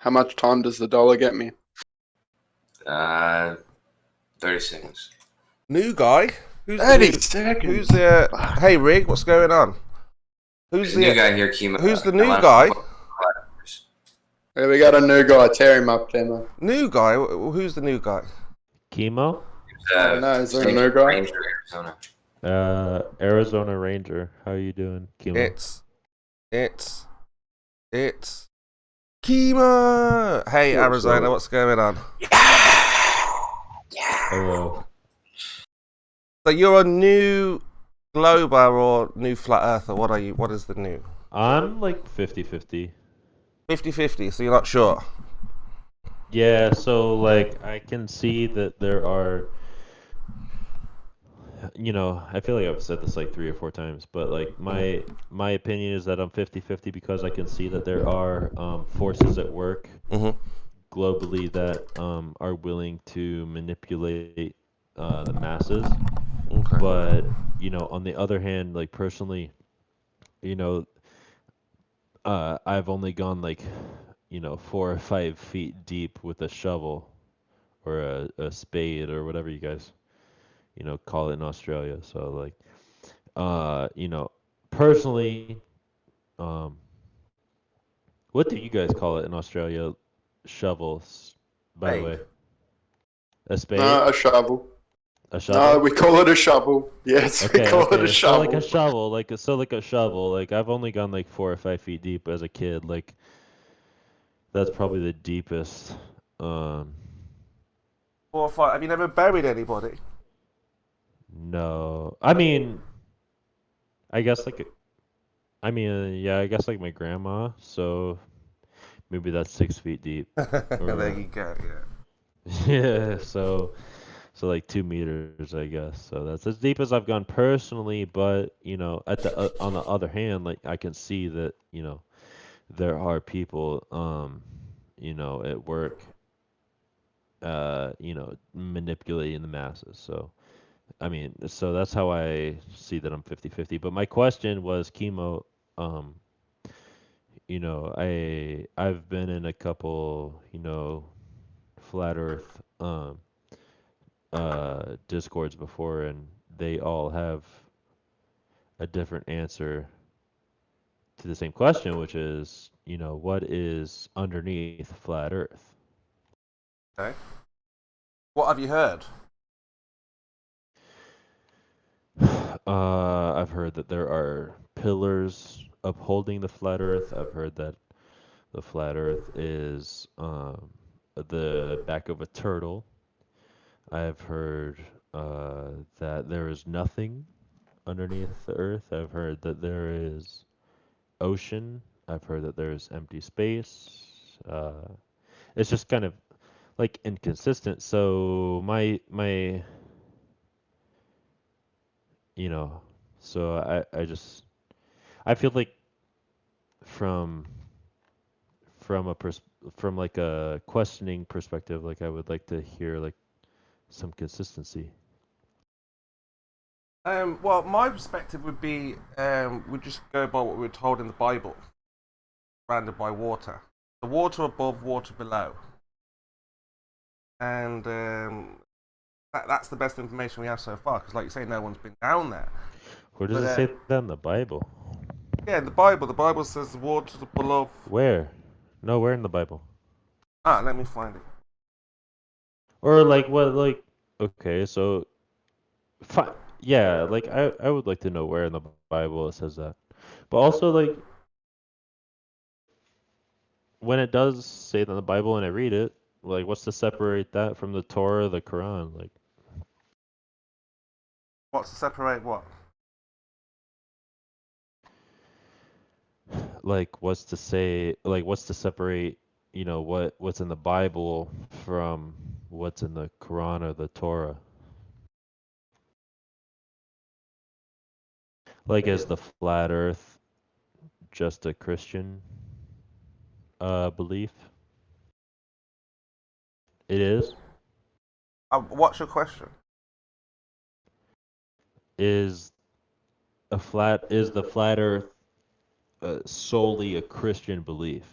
How much time does the dollar get me? 30 seconds. New guy? Who's 30 seconds. Who's the? Hey Rig, what's going on? Who's the new guy here, Kimo? Who's the new guy? Yeah, we got a new guy. Tear him up, Demo. New guy? Who's the new guy? Chemo? No, is there a new guy? Ranger, Arizona. Arizona Ranger. How you doing, Chemo? It's Kima. Hey Arizona, what's going on? Hello. So you're a new glober or new flat earther? What are you? What is the new? I'm like 50-50. 50-50, so you're not sure? Yeah, so like I can see that there are, I feel like I've said this like 3 or 4 times, but like my opinion is that I'm 50-50 because I can see that there are forces at work globally that are willing to manipulate the masses. Okay. But, on the other hand, like personally, I've only gone like, 4 or 5 feet deep with a shovel or a spade or whatever you guys, call it in Australia. So like, personally, what do you guys call it in Australia? Shovels, by the way. A spade? No, a shovel. A shovel? No, we call it a shovel. Yes, we call it a shovel. So like a shovel, like a shovel. Like I've only gone like 4 or 5 feet deep as a kid. Like that's probably the deepest. 4 or 5. Have you never buried anybody? No, I mean, I guess like, yeah, I guess like my grandma. So maybe that's 6 feet deep. There you go. Yeah. Yeah. So like 2 meters, I guess. So that's as deep as I've gone personally. But on the other hand, like I can see that there are people at work manipulating the masses. So I mean, so that's how I see that I'm 50-50. But my question was, Chemo, I've been in a couple, flat earth discords before, and they all have a different answer to the same question, which is, what is underneath flat earth? Okay. What have you heard? I've heard that there are pillars upholding the flat earth. I've heard that the flat earth is the back of a turtle. I've heard that there is nothing underneath the earth. I've heard that there is ocean. I've heard that there's empty space. It's just kind of like inconsistent. So you know, so I feel like from from a from like a questioning perspective, like I would like to hear like some consistency. Well, my perspective would be, we just go by what we were told in the Bible, surrounded by water. The water above, water below. And that's the best information we have so far, because like you say, no one's been down there. Where does it say that in the Bible? Yeah, in the Bible says the water below. Where? No, where in the Bible? Let me find it. Or like what, like, okay, so, yeah, like I would like to know where in the Bible it says that. But also, like, when it does say that in the Bible and I read it, like, what's to separate that from the Torah, the Quran? Like, What's to separate what? what's to say, like, what's to separate, what's in the Bible from what's in the Quran or the Torah? Like, is the flat Earth just a Christian belief? It is. What's your question? Is the flat Earth solely a Christian belief?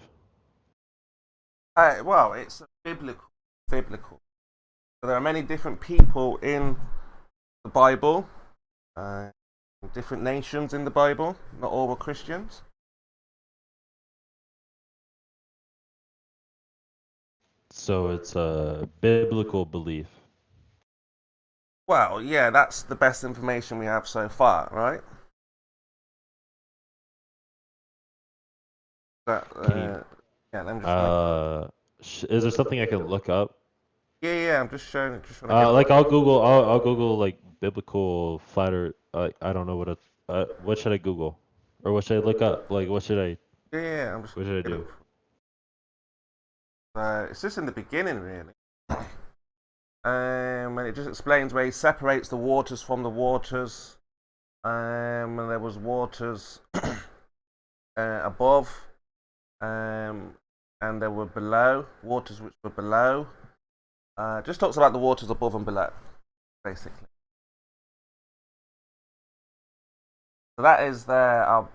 Well, it's biblical. Biblical. So there are many different people in the Bible, different nations in the Bible. Not all were Christians. So it's a biblical belief. Well, yeah, that's the best information we have so far, right? That, yeah, let me just is there something I can look up? yeah, I'm just showing it. Just want to get Like I'll Google like biblical flat Earth. I don't know what should I Google, or what should I look up? Like yeah, I'm just what should I get do? it. It's just in the beginning, really. And it just explains where he separates the waters from the waters. And there was waters above, and there were below waters which were below. Just talks about the waters above and below, basically. So that is our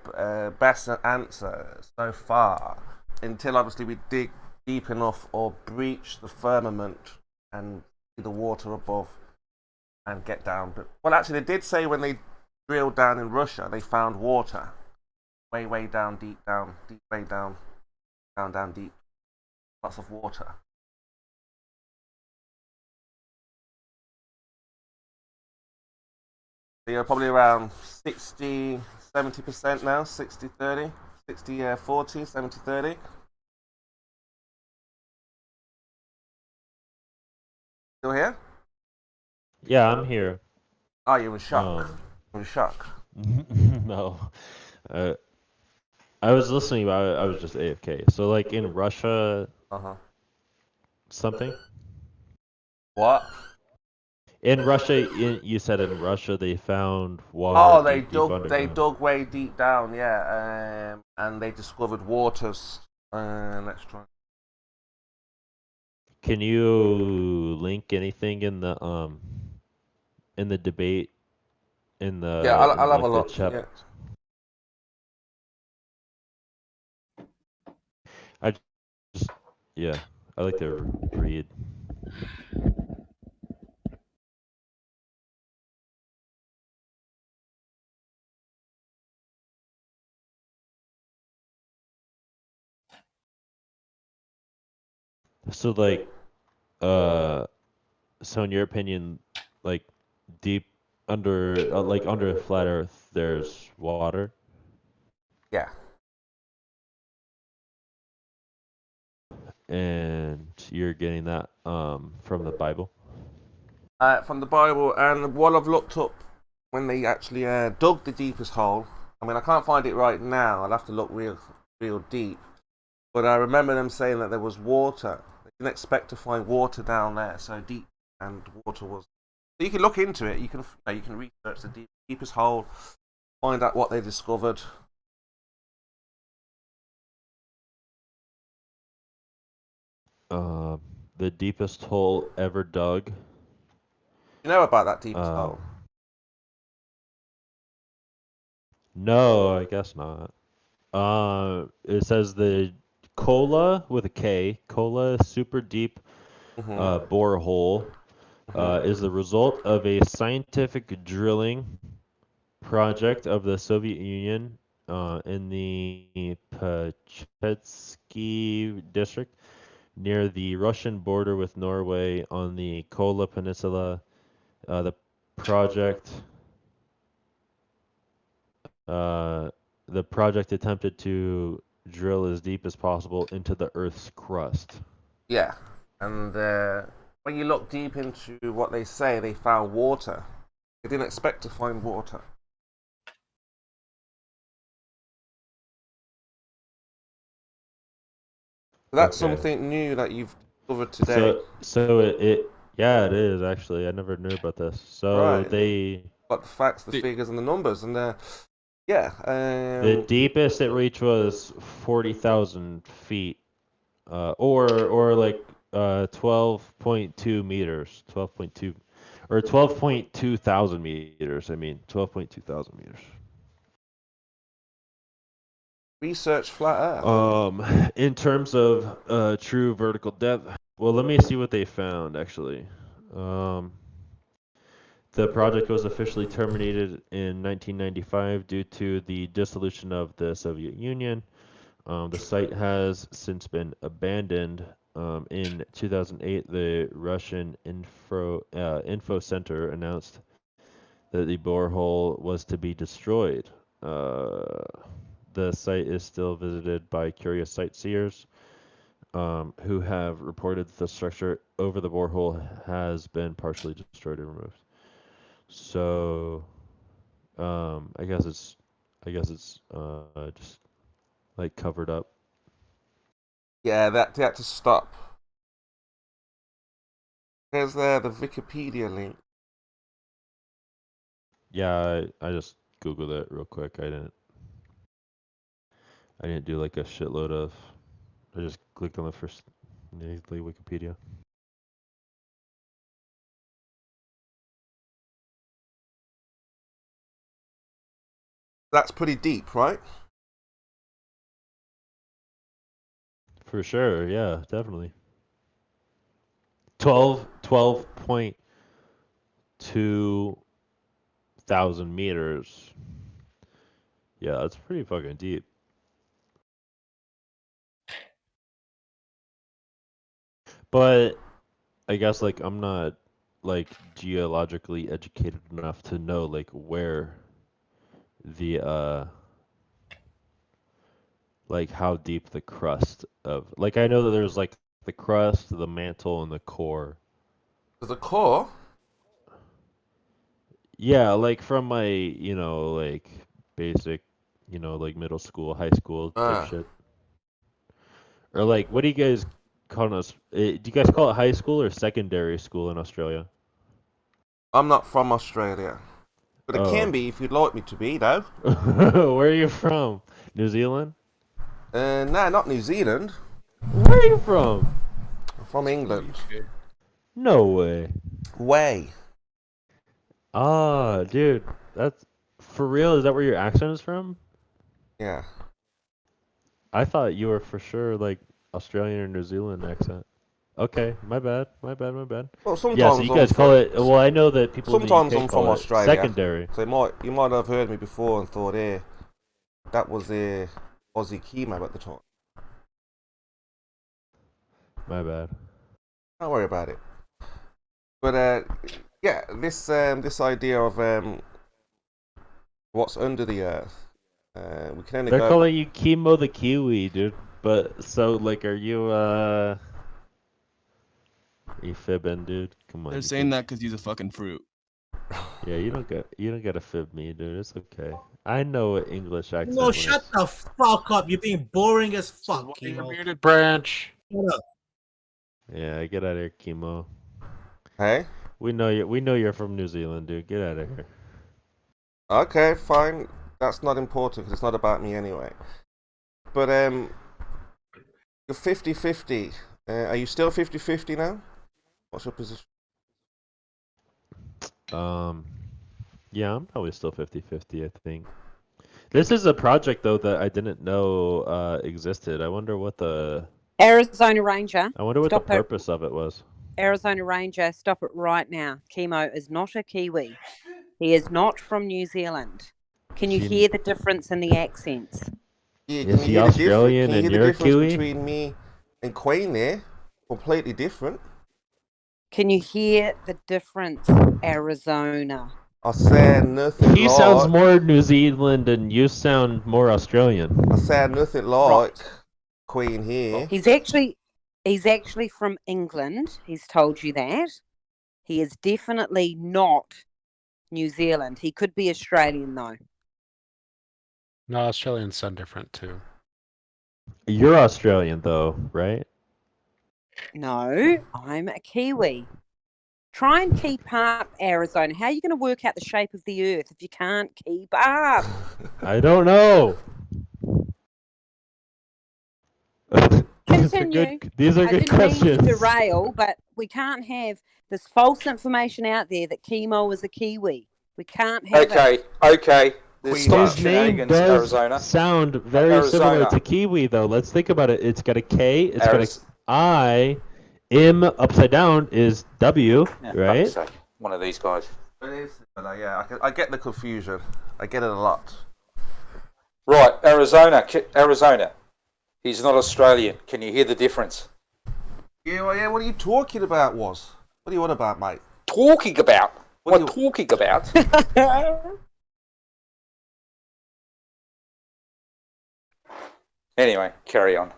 best answer so far, until obviously we dig deep enough or breach the firmament and see the water above and get down. But well, actually, they did say when they drilled down in Russia, they found water, way down, deep, way down, down, deep, lots of water. So you're probably around 60, 70% now, 60, 30, 60, 40, 70, 30. Still here? Yeah, I'm here. Oh, you're in shock. You're in shock. No. Uh, I was listening, but I was just AFK. So like in Russia, something. What? In Russia, you said in Russia they found water Oh, they deep dug underground. way deep down, yeah, and they discovered waters. Let's try. Can you link anything in the debate Yeah, I'll have a like the look. chap? Yeah. I just yeah, I like to read. So like so in your opinion, like deep under a flat Earth, there's water, Yeah. and you're getting that from the Bible. From the Bible, and what I've looked up when they actually dug the deepest hole. I mean, I can't find it right now. I'll have to look real deep. But I remember them saying that there was water. They didn't expect to find water down there so deep, and water was. So you can look into it. You can research the deepest hole, find out what they discovered. The deepest hole ever dug. You know about that deepest hole? No, I guess not. It says the Kola with a K, Kola super deep borehole is the result of a scientific drilling project of the Soviet Union in the Pachetsky district near the Russian border with Norway on the Kola Peninsula. The project uh, the project attempted to drill as deep as possible into the Earth's crust. Yeah, and when you look deep into what they say, they found water. They didn't expect to find water. So that's something new that you've discovered today. So yeah, it is actually. I never knew about this. So Right. they Got the facts, the figures, and the numbers, and yeah. the deepest it reached was 40,000 feet, or like 12.2 meters, 12.2 or 12.2 thousand meters. I mean 12.2 thousand meters. Research flat Earth. In terms of true vertical depth, well, let me see what they found actually. The project was officially terminated in 1995 due to the dissolution of the Soviet Union. The site has since been abandoned. In 2008, the Russian Info Center announced that the borehole was to be destroyed. The site is still visited by curious sightseers who have reported that the structure over the borehole has been partially destroyed and removed. So, I guess it's just like covered up. Yeah, they had to stop. There's the Wikipedia link. Yeah, I just Googled it real quick. I didn't do like a shitload of. I just clicked on the first Wikipedia. That's pretty deep, right? For sure, yeah, definitely. 12.2 thousand meters. Yeah, that's pretty fucking deep. But I guess like I'm not like geologically educated enough to know like where the like how deep the crust of like I know that there's like the crust, the mantle, and the core. The core? Yeah, like from my, like basic, like middle school, high school type shit. Or like, what do you guys call us? Do you guys call it high school or secondary school in Australia? I'm not from Australia. But it can be if you'd like me to be, though. Where are you from? New Zealand? Nah, not New Zealand. Where are you from? I'm from England. No way. Way. Ah, dude, that's for real. Is that where your accent is from? Yeah. I thought you were for sure like Australian or New Zealand accent. Okay, my bad. Well, sometimes Yeah, so you guys call it. Well, I know that people in the sometimes UK I'm call from it Australia. secondary. So you might have heard me before and thought, that was a Aussie chemo at the time. My bad. Don't worry about it. But yeah, this idea of what's under the earth, we can only They're go. calling you Chemo the Kiwi, dude. But so like, are you fibbing, dude? Come on. They're saying that because he's a fucking fruit. Yeah, you don't gotta fib me, dude. It's okay. I know what English accent No, is. shut the fuck up. You're being boring as fuck, You're Kimo. muted, Branch. Shut up. Yeah, get out of here, Chemo. Hey. We know you're from New Zealand, dude. Get out of here. Okay, fine. That's not important because it's not about me anyway. But you're 50-50. Are you still 50-50 now? What's your position? Yeah, I'm probably still 50-50, I think. This is a project though that I didn't know existed. I wonder what the Arizona Ranger. Purpose of it was. Arizona Ranger, stop it right now. Chemo is not a Kiwi. He is not from New Zealand. Can you hear the difference in the accents? Yeah, is he Australian and you're a Kiwi? Between me and Queen there? Completely different. Can you hear the difference, Arizona? I said nothing. He sounds more New Zealand and you sound more Australian. I said nothing like Queen here. He's actually from England. He's told you that. He is definitely not New Zealand. He could be Australian though. No, Australians sound different too. You're Australian though, right? No, I'm a Kiwi. Try and keep up, Arizona. How are you going to work out the shape of the earth if you can't keep up? I don't know. Continue. These are good questions. I didn't mean to derail, but we can't have this false information out there that Chemo is a Kiwi. We can't have it. Okay. Queen His Love. name Shenanigans, does Arizona. sound very similar Arizona. to Kiwi, though. Let's think about it. It's got a K. It's got a Ariz- I. M upside down is W, Yeah, right? fuck's sake. One of these guys. It is similar, yeah. I get the confusion. I get it a lot. Right, Arizona. He's not Australian. Can you hear the difference? Yeah, well, yeah. What are you talking about, Was? What are you on about, mate? Talking about? What What do you- talking about? Anyway, carry on.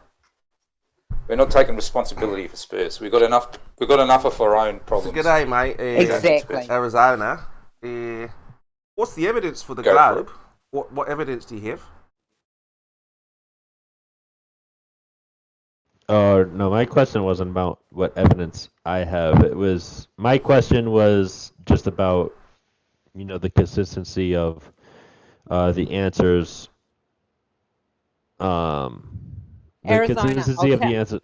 We're not taking responsibility for Spurs. We've got enough of our own problems. G'day, mate. Exactly. Arizona. What's the evidence for the Go for globe? What evidence do you have? No, my question wasn't about what evidence I have. My question was just about, the consistency of the answers. The Arizona, consistency of the answer.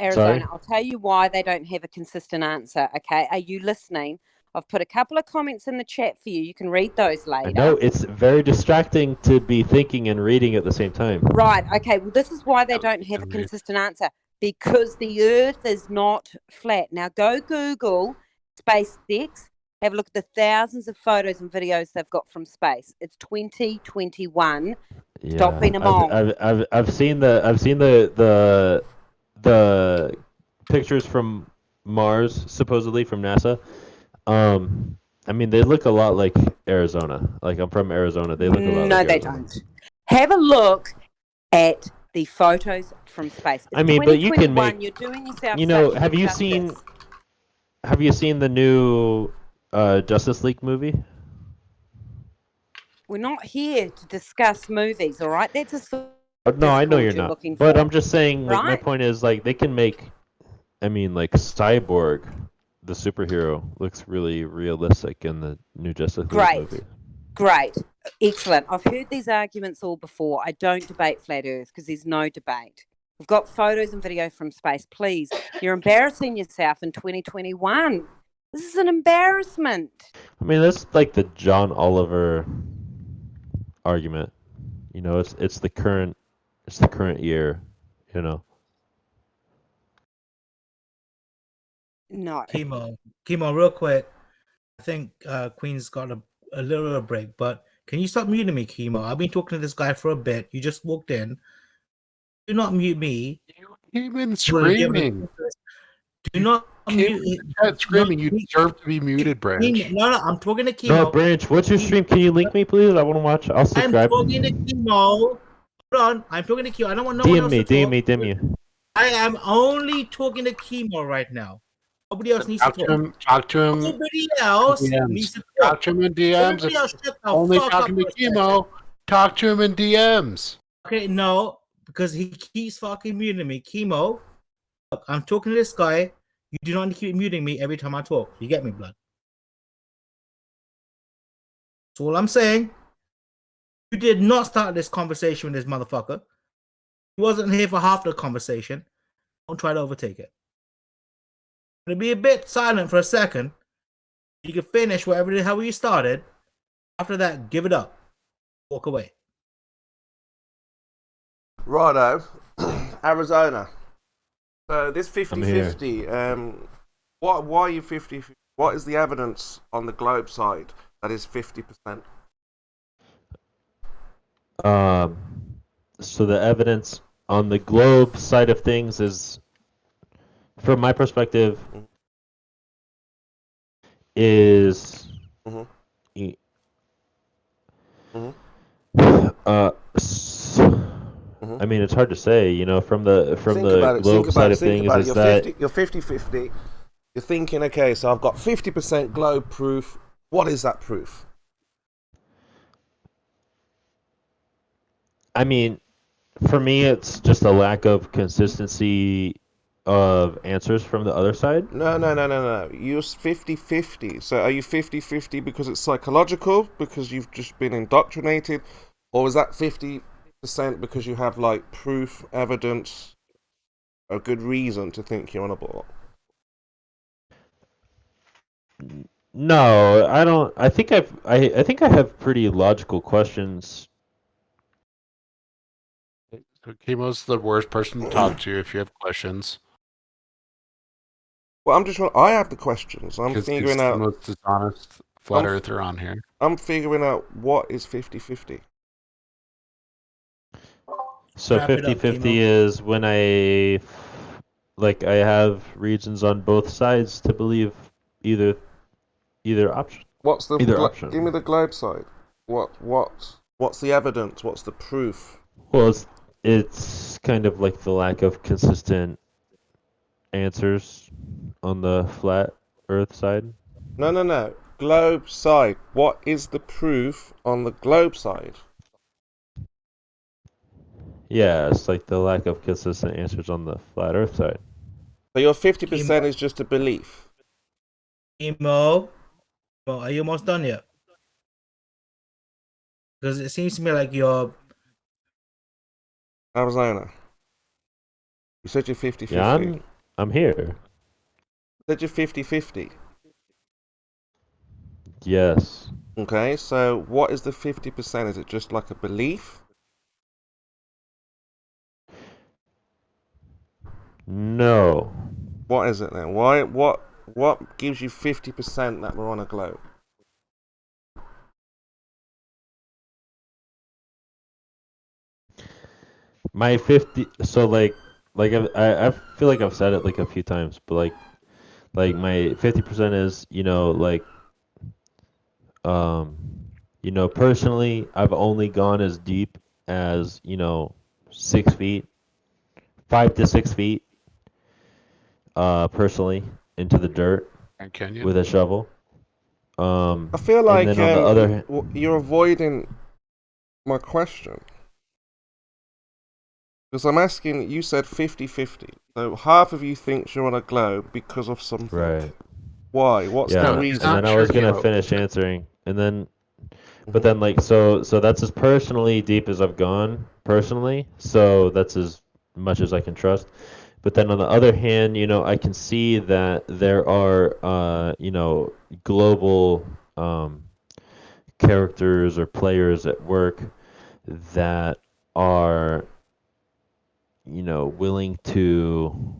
Arizona, Sorry? I'll tell you why they don't have a consistent answer, okay? Are you listening? I've put a couple of comments in the chat for you. You can read those later. I know it's very distracting to be thinking and reading at the same time. Right, okay. Well, this is why they don't have a consistent answer. Because the Earth is not flat. Now, go Google SpaceX. Have a look at the thousands of photos and videos they've got from space. It's 2021. Stop being a mole. I've seen the pictures from Mars, supposedly from NASA. I mean, they look a lot like Arizona. Like, I'm from Arizona. They look a lot No, like they Arizona. don't. Have a look at the photos from space. It's I mean, but you can 2021. make. You're doing yourself such Have you injustice. seen the new Justice League movie? We're not here to discuss movies, all right? That's a sort No, I know Discord you're you're not. looking But for, I'm just saying, like, my right? point is, like, they can make. I mean, like, Cyborg, the superhero, looks really realistic in the new Justice League Great. movie. Great. Excellent. I've heard these arguments all before. I don't debate flat Earth because there's no debate. We've got photos and video from space. Please, you're embarrassing yourself in 2021. This is an embarrassment. I mean, that's like the John Oliver argument. It's the current year. No. Chemo, real quick. I think Queen's got a little break, but can you stop muting me, Chemo? I've been talking to this guy for a bit. You just walked in. Do not mute me. You've been You wanna give me- screaming. Do not Keep mute. screaming. You deserve to be muted, Branch. No, I'm talking to Chemo. No, Branch, what's your stream? Can you link me, please? I want to watch. I'll I'm subscribe. talking to Chemo. Hold on. I'm talking to Chemo. I don't want no one else to talk. DM me. I am only talking to Chemo right now. Nobody else needs to talk. Talk to him. Nobody else DMs. needs to Talk talk. to him in DMs. Everybody else shut the Only fuck talking up to for a second. Chemo. Talk to him in DMs. Okay, no, because he keeps fucking muting me. Chemo, look, I'm talking to this guy. You do not need to keep muting me every time I talk. You get me, blood? That's all I'm saying. You did not start this conversation with this motherfucker. He wasn't here for half the conversation. Don't try to overtake it. I'm gonna be a bit silent for a second. You can finish whatever the hell you started. After that, give it up. Walk away. Righto. Arizona. So this I'm here. 50-50, why are you 50-50? What is the evidence on the globe side that is 50%? So the evidence on the globe side of things is, from my perspective, is Mhm. e- Mhm. I mean, it's hard to say, from the Think about it, globe side of things is that you're 50-50. You're thinking, okay, so I've got 50% globe proof. What is that proof? I mean, for me, it's just a lack of consistency of answers from the other side. No. You're 50-50. So are you 50-50 because it's psychological, because you've just been indoctrinated? Or is that 50% because you have, like, proof, evidence, a good reason to think you're on a ball? No, I don't. I think I think I have pretty logical questions. So Chemo's the worst person to talk to if you have questions. Well, I'm just trying. I have the questions. I'm Because he's figuring the out. most dishonest flat I'm- earther on here. I'm figuring out what is 50-50. So Wrap it up, 50-50 Kimo. is when I have reasons on both sides to believe either option. What's the Either option. Give me the globe side. What's the evidence? What's the proof? Well, it's kind of like the lack of consistent answers on the flat Earth side. No. Globe side. What is the proof on the globe side? Yeah, it's like the lack of consistent answers on the flat Earth side. So your 50% is just a belief. Emo, are you almost done yet? Because it seems to me like you're. Arizona. You said you're 50-50. Yeah, I'm here. You said you're 50-50. Yes. Okay, so what is the 50%? Is it just like a belief? No. What is it then? What gives you 50% that we're on a globe? My 50. So I feel like I've said it like a few times, but like my 50% is personally I've only gone as deep as 6 feet, 5 to 6 feet, personally into the dirt Grand Canyon. with a shovel. I feel and like then on the other you're avoiding my question. Because I'm asking, you said 50-50. So half of you thinks you're on a globe because of something. right. Why? What's Yeah, the No, reason? and then I was gonna Chemo. finish answering, and then, but then so that's as personally deep as I've gone personally. So that's as much as I can trust. But then on the other hand, I can see that there are global characters or players at work that are willing to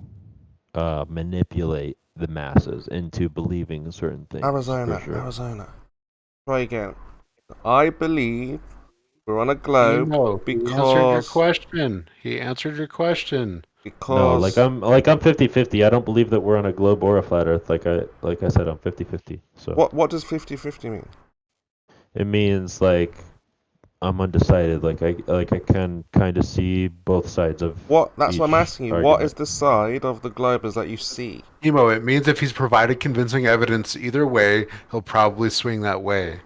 manipulate the masses into believing certain things. Arizona, for sure. Arizona. Try again. I believe we're on a globe Chemo, he answered your question. He answered your question. No, because I'm 50-50. I don't believe that we're on a globe or a flat Earth. Like I said, I'm 50-50. So what does 50-50 mean? it means like I'm undecided. Like I can kind of see both sides of That's what I'm each asking you. argument. What is the side of the globers that you see? Chemo, it means if he's provided convincing evidence either way, he'll probably swing that way.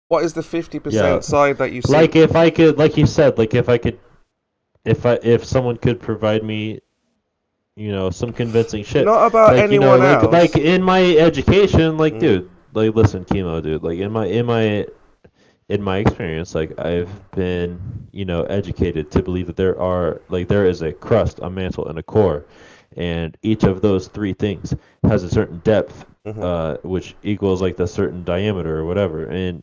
What is the 50% Yeah. side that you see? Like if I could, like you said, like if someone could provide me, some convincing shit. Not about Like anyone else. like in my education, like Mm. dude, like listen, chemo, dude. Like in my experience, like I've been, educated to believe that there is a crust, a mantle, and a core, and each of those three things has a certain depth, which equals like the certain diameter or whatever. And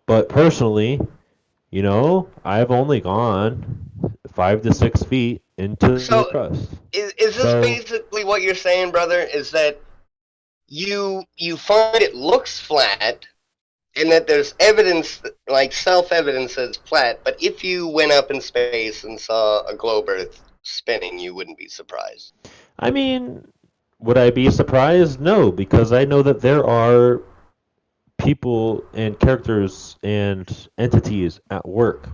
but personally, I've only gone 5 to 6 feet into the crust. Is this basically what you're saying, brother? Is that you find it looks flat, and that there's evidence, like self-evidence that it's flat, but if you went up in space and saw a globe Earth spinning, you wouldn't be surprised. I mean, would I be surprised? No, because I know that there are people and characters and entities at work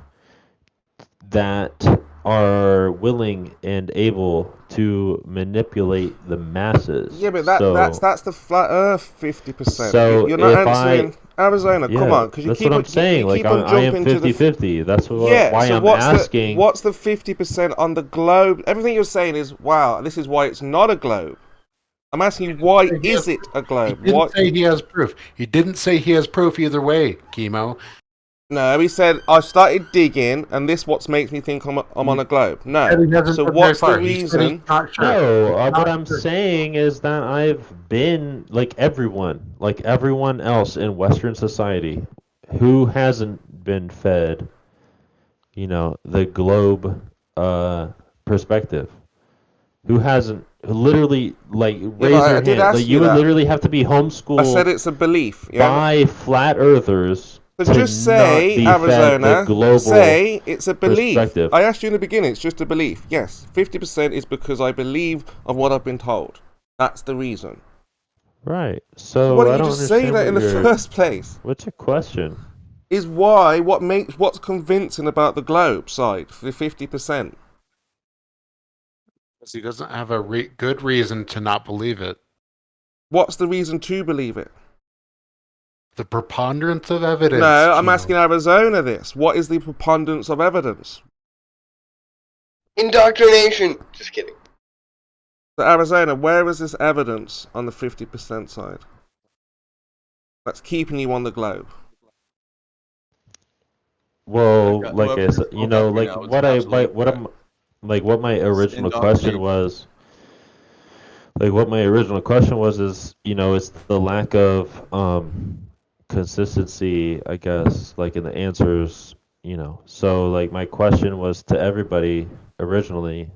that are willing and able to manipulate the masses. Yeah, but that's the flat Earth 50%. So you're not if answering Arizona. yeah, come on, because you that's keep what I'm saying. You keep like on I am jumping to the 50-50. That's yeah. why So I'm what's asking. What's the 50% on the globe? Everything you're saying is wow. This is why it's not a globe. I'm asking you, why is it a globe? He didn't say he has proof. He didn't say he has proof either way, Chemo. No, he said I started digging, and this what makes me think I'm on a globe. No. And he hasn't So got what's very the far. He said he's reason? not sure. No, He's what not I'm sure. saying is that I've been like everyone else in Western society who hasn't been fed, the globe perspective. Who hasn't literally raise but I their did hand? ask Like you you would that. literally have to be I said homeschooled it's a belief. Yeah. by flat earthers So to just not say, be fed the Arizona, global say it's a belief. perspective. I asked you in the beginning, it's just a belief. Yes, 50% is because I believe of what I've been told. That's the reason. Right. So why So I don't you don't just say understand that in the your first place? what's your question? Is what's convincing about the globe side for the 50%? Because he doesn't have a good reason to not believe it. What's the reason to believe it? The preponderance of evidence. No, I'm Gino. asking Arizona this. What is the preponderance of evidence? Indoctrination. Just kidding. So Arizona, where is this evidence on the 50% side that's keeping you on the globe? Well, Yeah, like I whoever said, spoke up right now is an absolute what my original question indoctrination. was, it's the lack of consistency, I guess, like in the answers, So like my question was to everybody originally,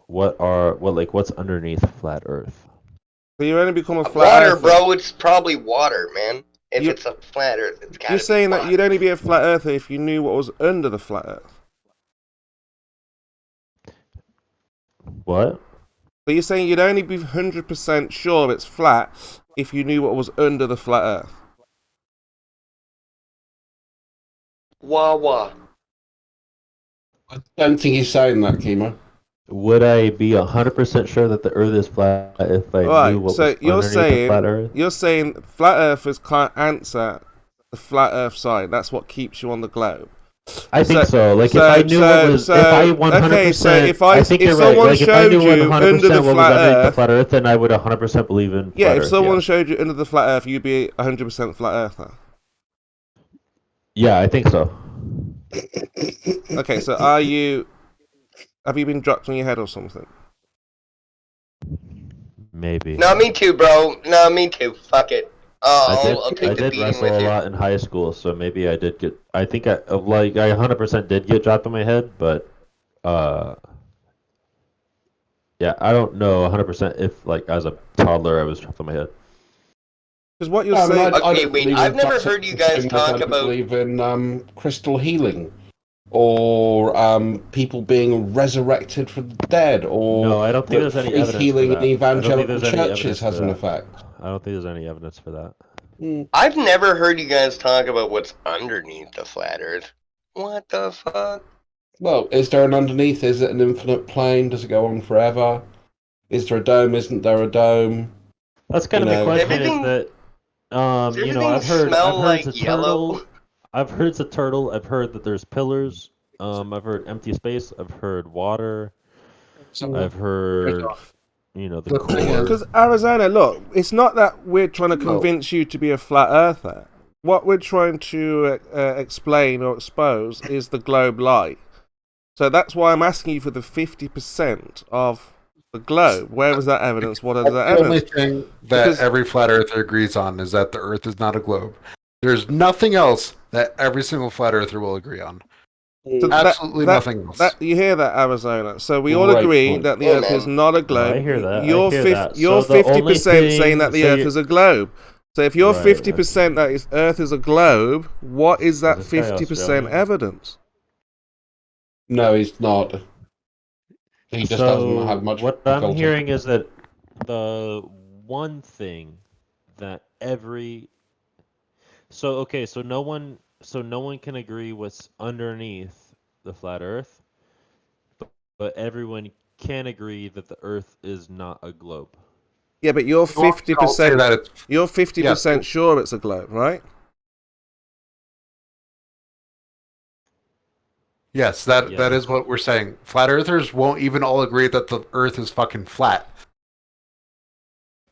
what's underneath flat Earth? So you only become a flat Water, earther. bro. It's probably water, man. If You- it's a flat Earth, it's gotta You're saying be that water. you'd only be a flat earther if you knew what was under the flat earth. What? So you're saying you'd only be 100% sure it's flat if you knew what was under the flat earth. Wah wah. I don't think he's saying that, Kimo. Would I be 100% sure that the Earth is flat if I knew Alright, what so was underneath the flat Earth? you're saying flat earthers can't answer the flat earth side. That's what keeps you on the globe. I think so. Like if I knew what was, if I 100%, okay, so if I think you're right. someone Like if I knew showed you 100% under the what was flat underneath the earth, flat Earth, then I would 100% believe in yeah, flat if Earth. someone showed you under the flat earth, you'd be 100% flat earther. Yeah, I think so. Okay, so have you been dropped on your head or something? Maybe. No, me too, bro. No, me too. Fuck it. I'll I take the did beating wrestle with a you. lot in high school, so maybe I did get. I think I 100% did get dropped on my head, but yeah, I don't know 100% if as a toddler I was dropped on my head. Because what you're I mean, saying. I Okay, don't wait. believe I've in never that heard you sort of guys thing, talk I don't about. believe in crystal healing, or people being resurrected from the dead, or No, I don't think that there's any faith evidence for healing that. in I don't think evangelical there's any churches evidence has for an that. effect. I don't think there's any evidence for that. I've never heard you guys talk about what's underneath the flat Earth. What the fuck? Well, is there an underneath? Is it an infinite plane? Does it go on forever? Is there a dome? Isn't there a dome? That's kind of my question. Everything- Is that Does everything I've heard smell it's a like yellow? turtle. I've heard it's a turtle. I've heard that there's pillars. I've heard empty space. I've heard water. I've heard the core. Because Arizona, look, it's not that we're trying to convince you to be a flat earther. What we're trying to explain or expose is the globe lie. So that's why I'm asking you for the 50% of the globe. Where is that evidence? What is that The only evidence? thing that Because- every flat earther agrees on is that the Earth is not a globe. There's nothing else that every single flat earther will agree on. So Absolutely nothing else. You hear that, Arizona? So we all Great agree point. that the Yeah, Earth is man. not a globe. I hear that. You're I hear that. You're So the only 50% saying thing- that the so Earth you- is a globe. So if you're Right, 50% that is Earth is a globe, what is that This guy 50% Australian? evidence? No, he's not. He just doesn't have much. What I'm filter. hearing is that the one thing that so no one can agree what's underneath the flat Earth, but everyone can agree that the Earth is not a globe. Yeah, but you're I'll say 50%. that it's You're 50% Yes. sure it's a globe, right? yes, that Yeah. is what we're saying. Flat earthers won't even all agree that the Earth is fucking flat.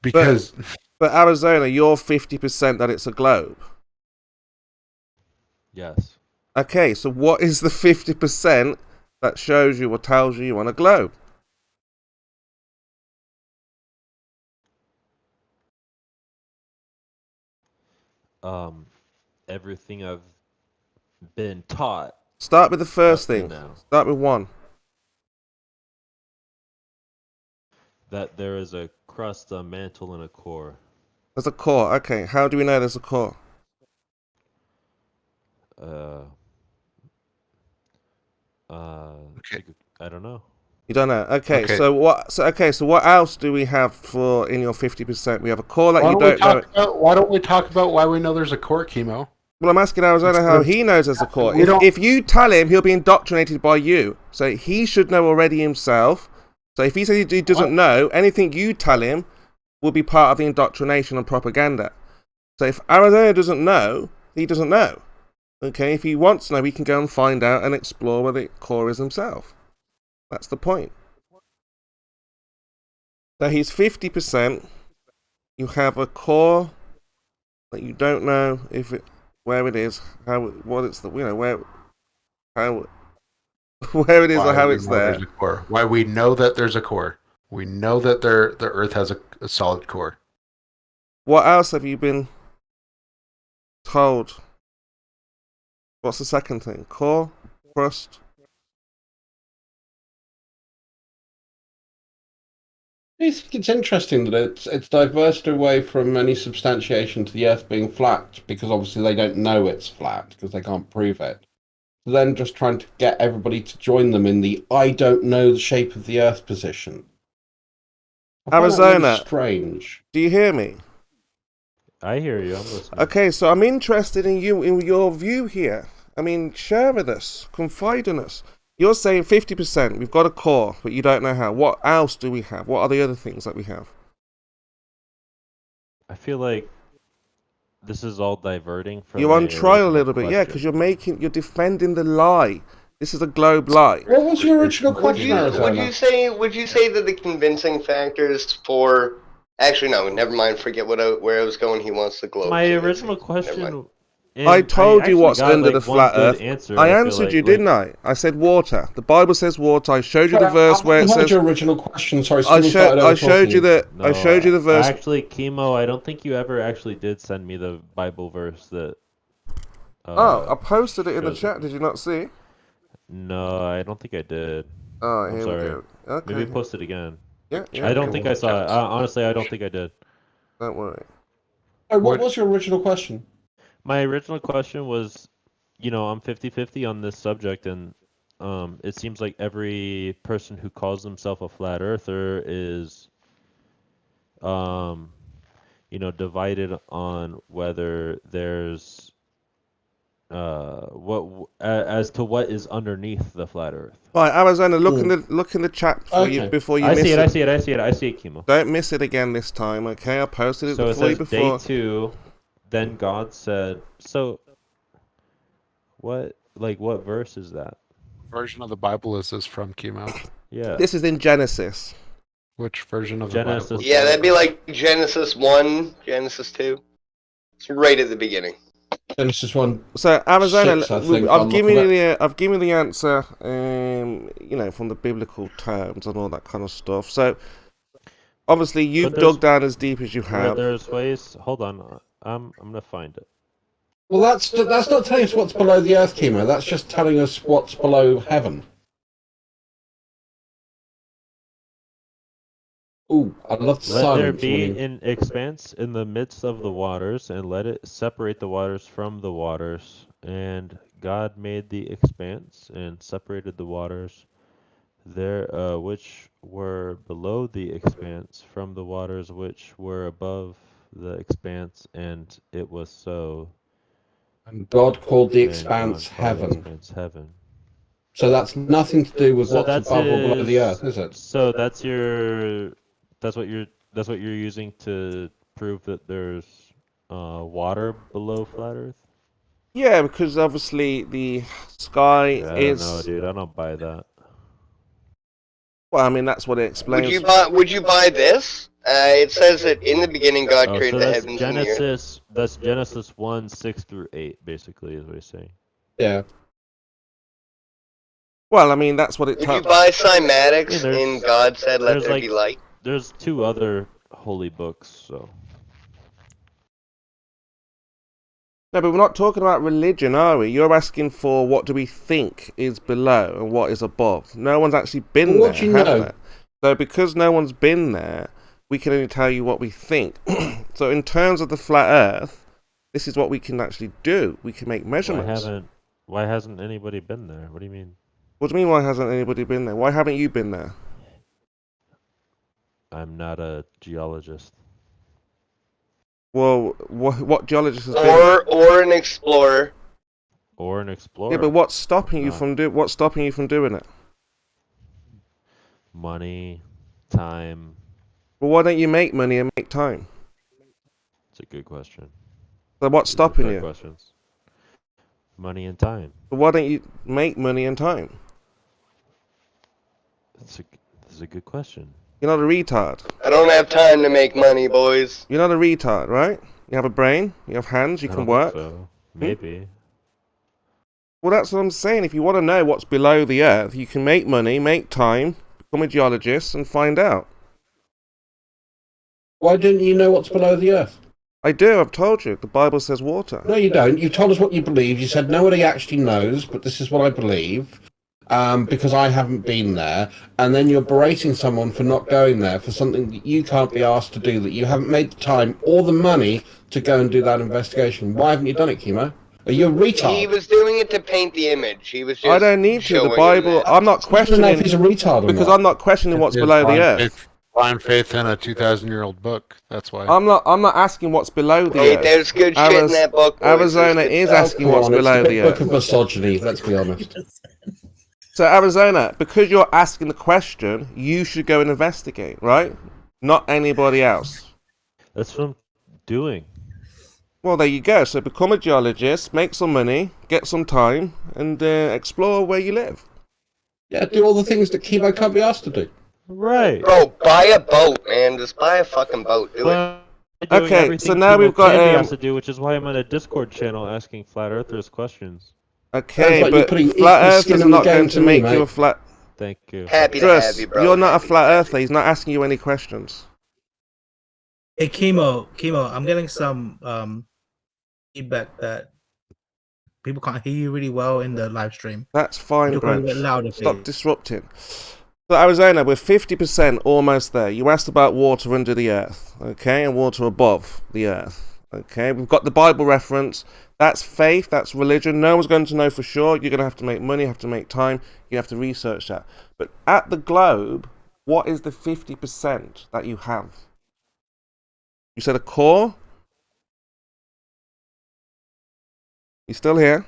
Because But Arizona, you're 50% that it's a globe. Yes. Okay, so what is the 50% that shows you or tells you on a globe? Everything I've been taught. Start with the first up to thing. now. Start with 1. That there is a crust, a mantle, and a core. There's a core. Okay, how do we know there's a core? Okay. I don't know. You don't know. Okay, Okay. so what? So what else do we have for in your 50%? We have a core that Why you don't, we don't know. talk about, why don't we talk about why we know there's a core, Chemo? Well, I'm asking Arizona how he knows there's a core. We don't- If you tell him, he'll be indoctrinated by you. So he should know already himself. So if he says he doesn't know, anything you tell him will be part of the indoctrination and propaganda. So if Arizona doesn't know, he doesn't know. Okay, if he wants to know, he can go and find out and explore where the core is himself. That's the point. So he's 50%. You have a core that you don't know if it, where it is, how, what it's the, where, how, where it is or how it's there. Why we know that there's a core. We know that the Earth has a solid core. What else have you been told? What's the second thing? Core, crust. I think it's interesting that it's diverted away from any substantiation to the Earth being flat, because obviously they don't know it's flat, because they can't prove it. So then just trying to get everybody to join them in the I don't know the shape of the Earth position. I find that really Arizona, strange. Do you hear me? I hear you. I'm listening. Okay, so I'm interested in your view here. I mean, share with us, confide in us. You're saying 50%, we've got a core, but you don't know how. What else do we have? What are the other things that we have? I feel like this is all diverting from. You're on my trial a original little bit, yeah, question. because you're defending the lie. This is a globe lie. What was your original Would question, you Arizona? say that the convincing factors for? Actually, no. Never mind. Forget where I was going. He wants the globe. My convincing. original Never mind. question. I told you actually what's got, under like, the one flat good Earth. answer, I feel answered like, you, didn't I? I said water. The Bible says water. I showed you the verse where it I heard says. your original question. Sorry, I someone started showed you over-talking the. I showed you the verse. Actually, Chemo, I don't think you ever actually did send me the Bible verse that. I posted it in the shows chat. it. Did you not see? No, I don't think I did. Oh, I'm here sorry. we go. Okay. Maybe post it again. Yeah. I don't think I saw it. Honestly, I don't think I did. Don't worry. Oh, what was your original question? My original question was, I'm 50-50 on this subject, and it seems like every person who calls themselves a flat earther is, divided on whether there's as to what is underneath the flat Earth. Right, Arizona, look in the chat before you miss it. I see it, Chemo. Don't miss it again this time, okay? I posted it So before it says day 2, then God said. So what verse is that? Version of the Bible is this from, Chemo? Yeah. This is in Genesis. Which version of Genesis? the Bible? Yeah, that'd be like Genesis 1, Genesis 2. It's right at the beginning. Genesis 1. So Arizona, 6, I think, I've given you the answer, from the biblical terms and all that kind of stuff. So obviously you've dug down as deep as you have. There's ways. Hold on, I'm gonna find it. Well, that's not telling us what's below the Earth, Chemo. That's just telling us what's below heaven. Ooh, I love the Let silence. there be an expanse in the midst of the waters, and let it separate the waters from the waters. And God made the expanse and separated the waters there which were below the expanse from the waters which were above the expanse, and it was so. And God called the expanse heaven. So that's nothing to do with what's above or below the Earth, is it? So that's what you're using to prove that there's water below flat Earth? Yeah, because obviously the sky is. I don't know, dude. I don't buy that. Well, I mean that's what it explains. Would you buy this? It says that in the beginning God created the heavens and the earth. That's Genesis 1:6-8, basically, is what he's saying. Yeah. Well, I mean, that's what it If you tells. buy cymatics I mean, in God said, "Let there's there like be light." there's 2 other holy books, so No, but we're not talking about religion, are we? You're asking for what do we think is below and what is above. No one's actually been Well, what there, do you have know? they? So because no one's been there, we can only tell you what we think. So in terms of the flat Earth, this is what we can actually do. We can make measurements. why hasn't anybody been there? What do you mean? What do you mean, why hasn't anybody been there? Why haven't you been there? I'm not a geologist. Well, what geologist has been? Or an explorer. Or an explorer. Yeah, but what's stopping you Not- from doing it? Money, time. Well, why don't you make money and make time? It's a good question. So what's These are stopping fair you? questions. Money and time. But why don't you make money and time? That's a good question. You're not a retard. I don't have time to make money, boys. You're not a retard, right? You have a brain, you have hands, you I can don't think work. so. Maybe. Well, that's what I'm saying. If you want to know what's below the earth, you can make money, make time, become a geologist, and find out. Why didn't you know what's below the earth? I do, I've told you. The Bible says water. No, you don't. You told us what you believe. You said nobody actually knows, but this is what I believe. Because I haven't been there, and then you're berating someone for not going there for something that you can't be asked to do, that you haven't made the time or the money to go and do that investigation. Why haven't you done it, Chemo? Are you a retard? He was doing it to paint the image. He was just I don't need to. The showing him Bible, that. I'm not I don't know if questioning, he's a retard or because not. I'm not questioning what's It's below the blind earth. Blind faith in a 2,000-year-old book. That's why. I'm not asking what's below the Hey, earth. there's good shit in that book, boys. There's Arizona good is stuff. asking Come what's on, it's below a the big book earth. of misogyny, let's be honest. So Arizona, because you're asking the question, you should go and investigate, right? Not anybody else. That's what I'm doing. Well, there you go. So become a geologist, make some money, get some time, and explore where you live. Yeah, do all the things that Chemo can't be asked to do. Right. Bro, buy a boat, man. Just buy a fucking boat. Do it. Well, doing Okay, everything so now Chemo we've got, can be asked to do, which is why I'm on a Discord channel asking flat earthers questions. Okay, Sounds like you're but putting flat equal Earth skin is in the not game going to to me, make mate. you a flat. Thank you. Happy to have Drus, you, bro. you're not a Happy, flat happy. earther. He's not asking you any questions. Hey, Chemo, I'm getting some feedback that people can't hear you really well in the live stream. That's fine, You're a bit Branch. louder, Stop please. disrupting. So Arizona, we're 50% almost there. You asked about water under the earth, okay, and water above the earth, okay. We've got the Bible reference. That's faith. That's religion. No one's going to know for sure. You're going to have to make money. Have to make time. You have to research that. But at the globe, what is the 50% that you have? You said a core. You still here,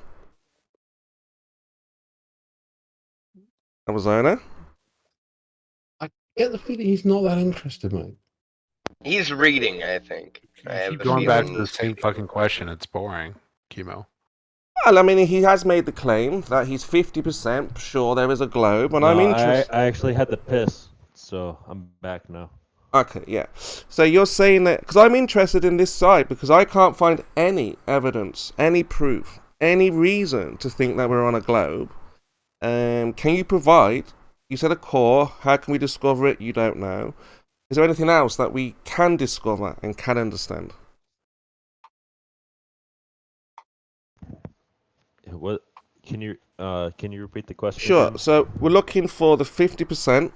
Arizona? I get the feeling he's not that interested, mate. He's reading, I think. I have Keep a going back to feeling the same fucking question. It's boring, Chemo. Well, I mean, he has made the claim that he's 50% sure there is a globe, and I'm No, interested. I actually had to piss, so I'm back now. Okay, yeah. So you're saying that because I'm interested in this side because I can't find any evidence, any proof, any reason to think that we're on a globe. Can you provide? You said a core. How can we discover it? You don't know. Is there anything else that we can discover and can understand? What? Can you repeat the question? Sure. again? So we're looking for the 50%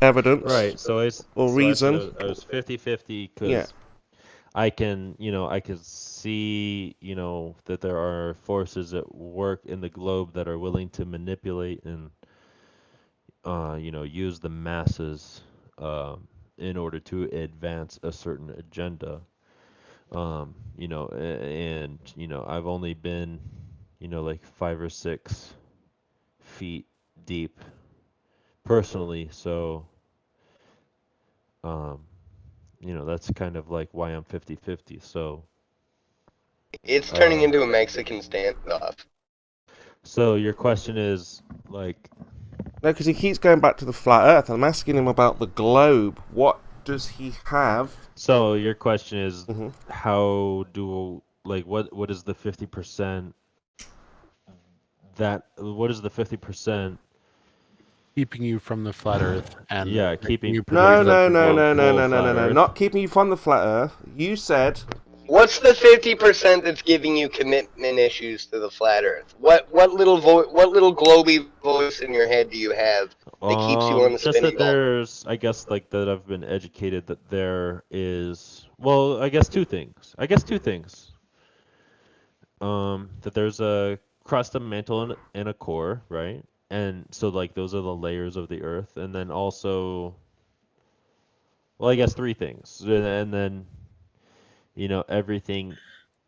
evidence. Right. So or reason. I was 50-50 because Yeah. I can see, that there are forces at work in the globe that are willing to manipulate and, use the masses, in order to advance a certain agenda. I've only been, like 5 or 6 feet deep personally, so, that's kind of like why I'm 50-50. So, it's turning into a Mexican standoff. so your question is like, No, because he keeps going back to the flat Earth. I'm asking him about the globe. What does he have? so your question is Mhm. how do, like, what is the 50% that what is the 50%? Keeping you from the flat Earth and Yeah, making keeping you No, believe no, that no, the no, no, whole no, no, flat no, no. Earth. Not keeping you from the flat Earth. You said What's the 50% that's giving you commitment issues to the flat Earth? What little globy voice in your head do you have that keeps you on the Just spinny that ball? there's, I guess, like that I've been educated that there is, well, I guess two things. That there's a crust, a mantle, and a core, right? And so like those are the layers of the Earth, and then also, well, I guess three things, and then everything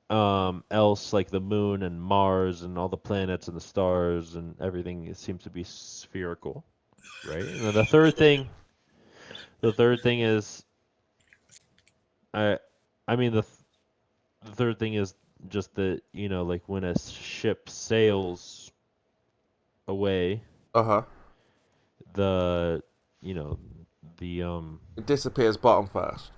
else like the moon and Mars and all the planets and the stars and everything seems to be spherical, right? And then the third thing is I mean the third thing is just that like when a ship sails away, the you know the it disappears bottom first.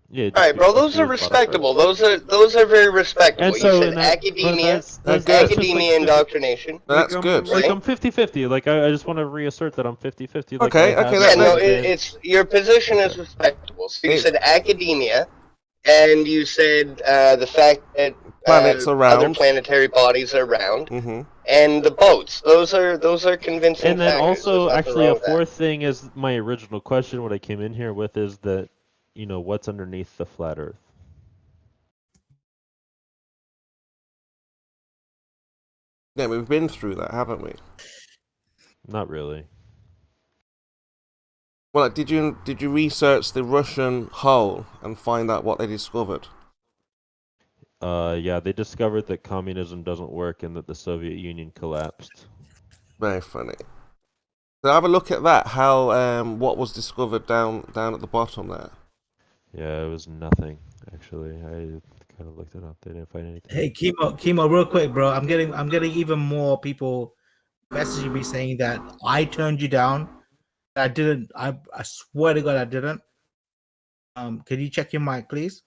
yeah. It All right, bro. Those are disappears bottom respectable. first. those are very respectable. And You so said and that, academia, but that's just like indoctrination. That's good. Like right? I'm 50-50. Like I just want to reassert that I'm 50-50. Like Okay, I okay, haven't, Yeah, no, like, been- it's your position is respectable. So you said academia, and you said the fact that Planets are other round. planetary bodies are round, Mm-hmm. and the boats. Those are convincing And then factors. also, There's nothing actually, wrong a with that. fourth thing is my original question. What I came in here with is that what's underneath the flat Earth. Yeah, we've been through that, haven't we? Not really. Well, did you research the Russian hull and find out what they discovered? Yeah, they discovered that communism doesn't work and that the Soviet Union collapsed. Very funny. So have a look at that. How what was discovered down at the bottom there? Yeah, it was nothing actually. I kind of looked it up. They didn't find anything. Hey, chemo, real quick, bro. I'm getting even more people messaging me saying that I turned you down. I didn't. I swear to God, I didn't. Can you check your mic, please?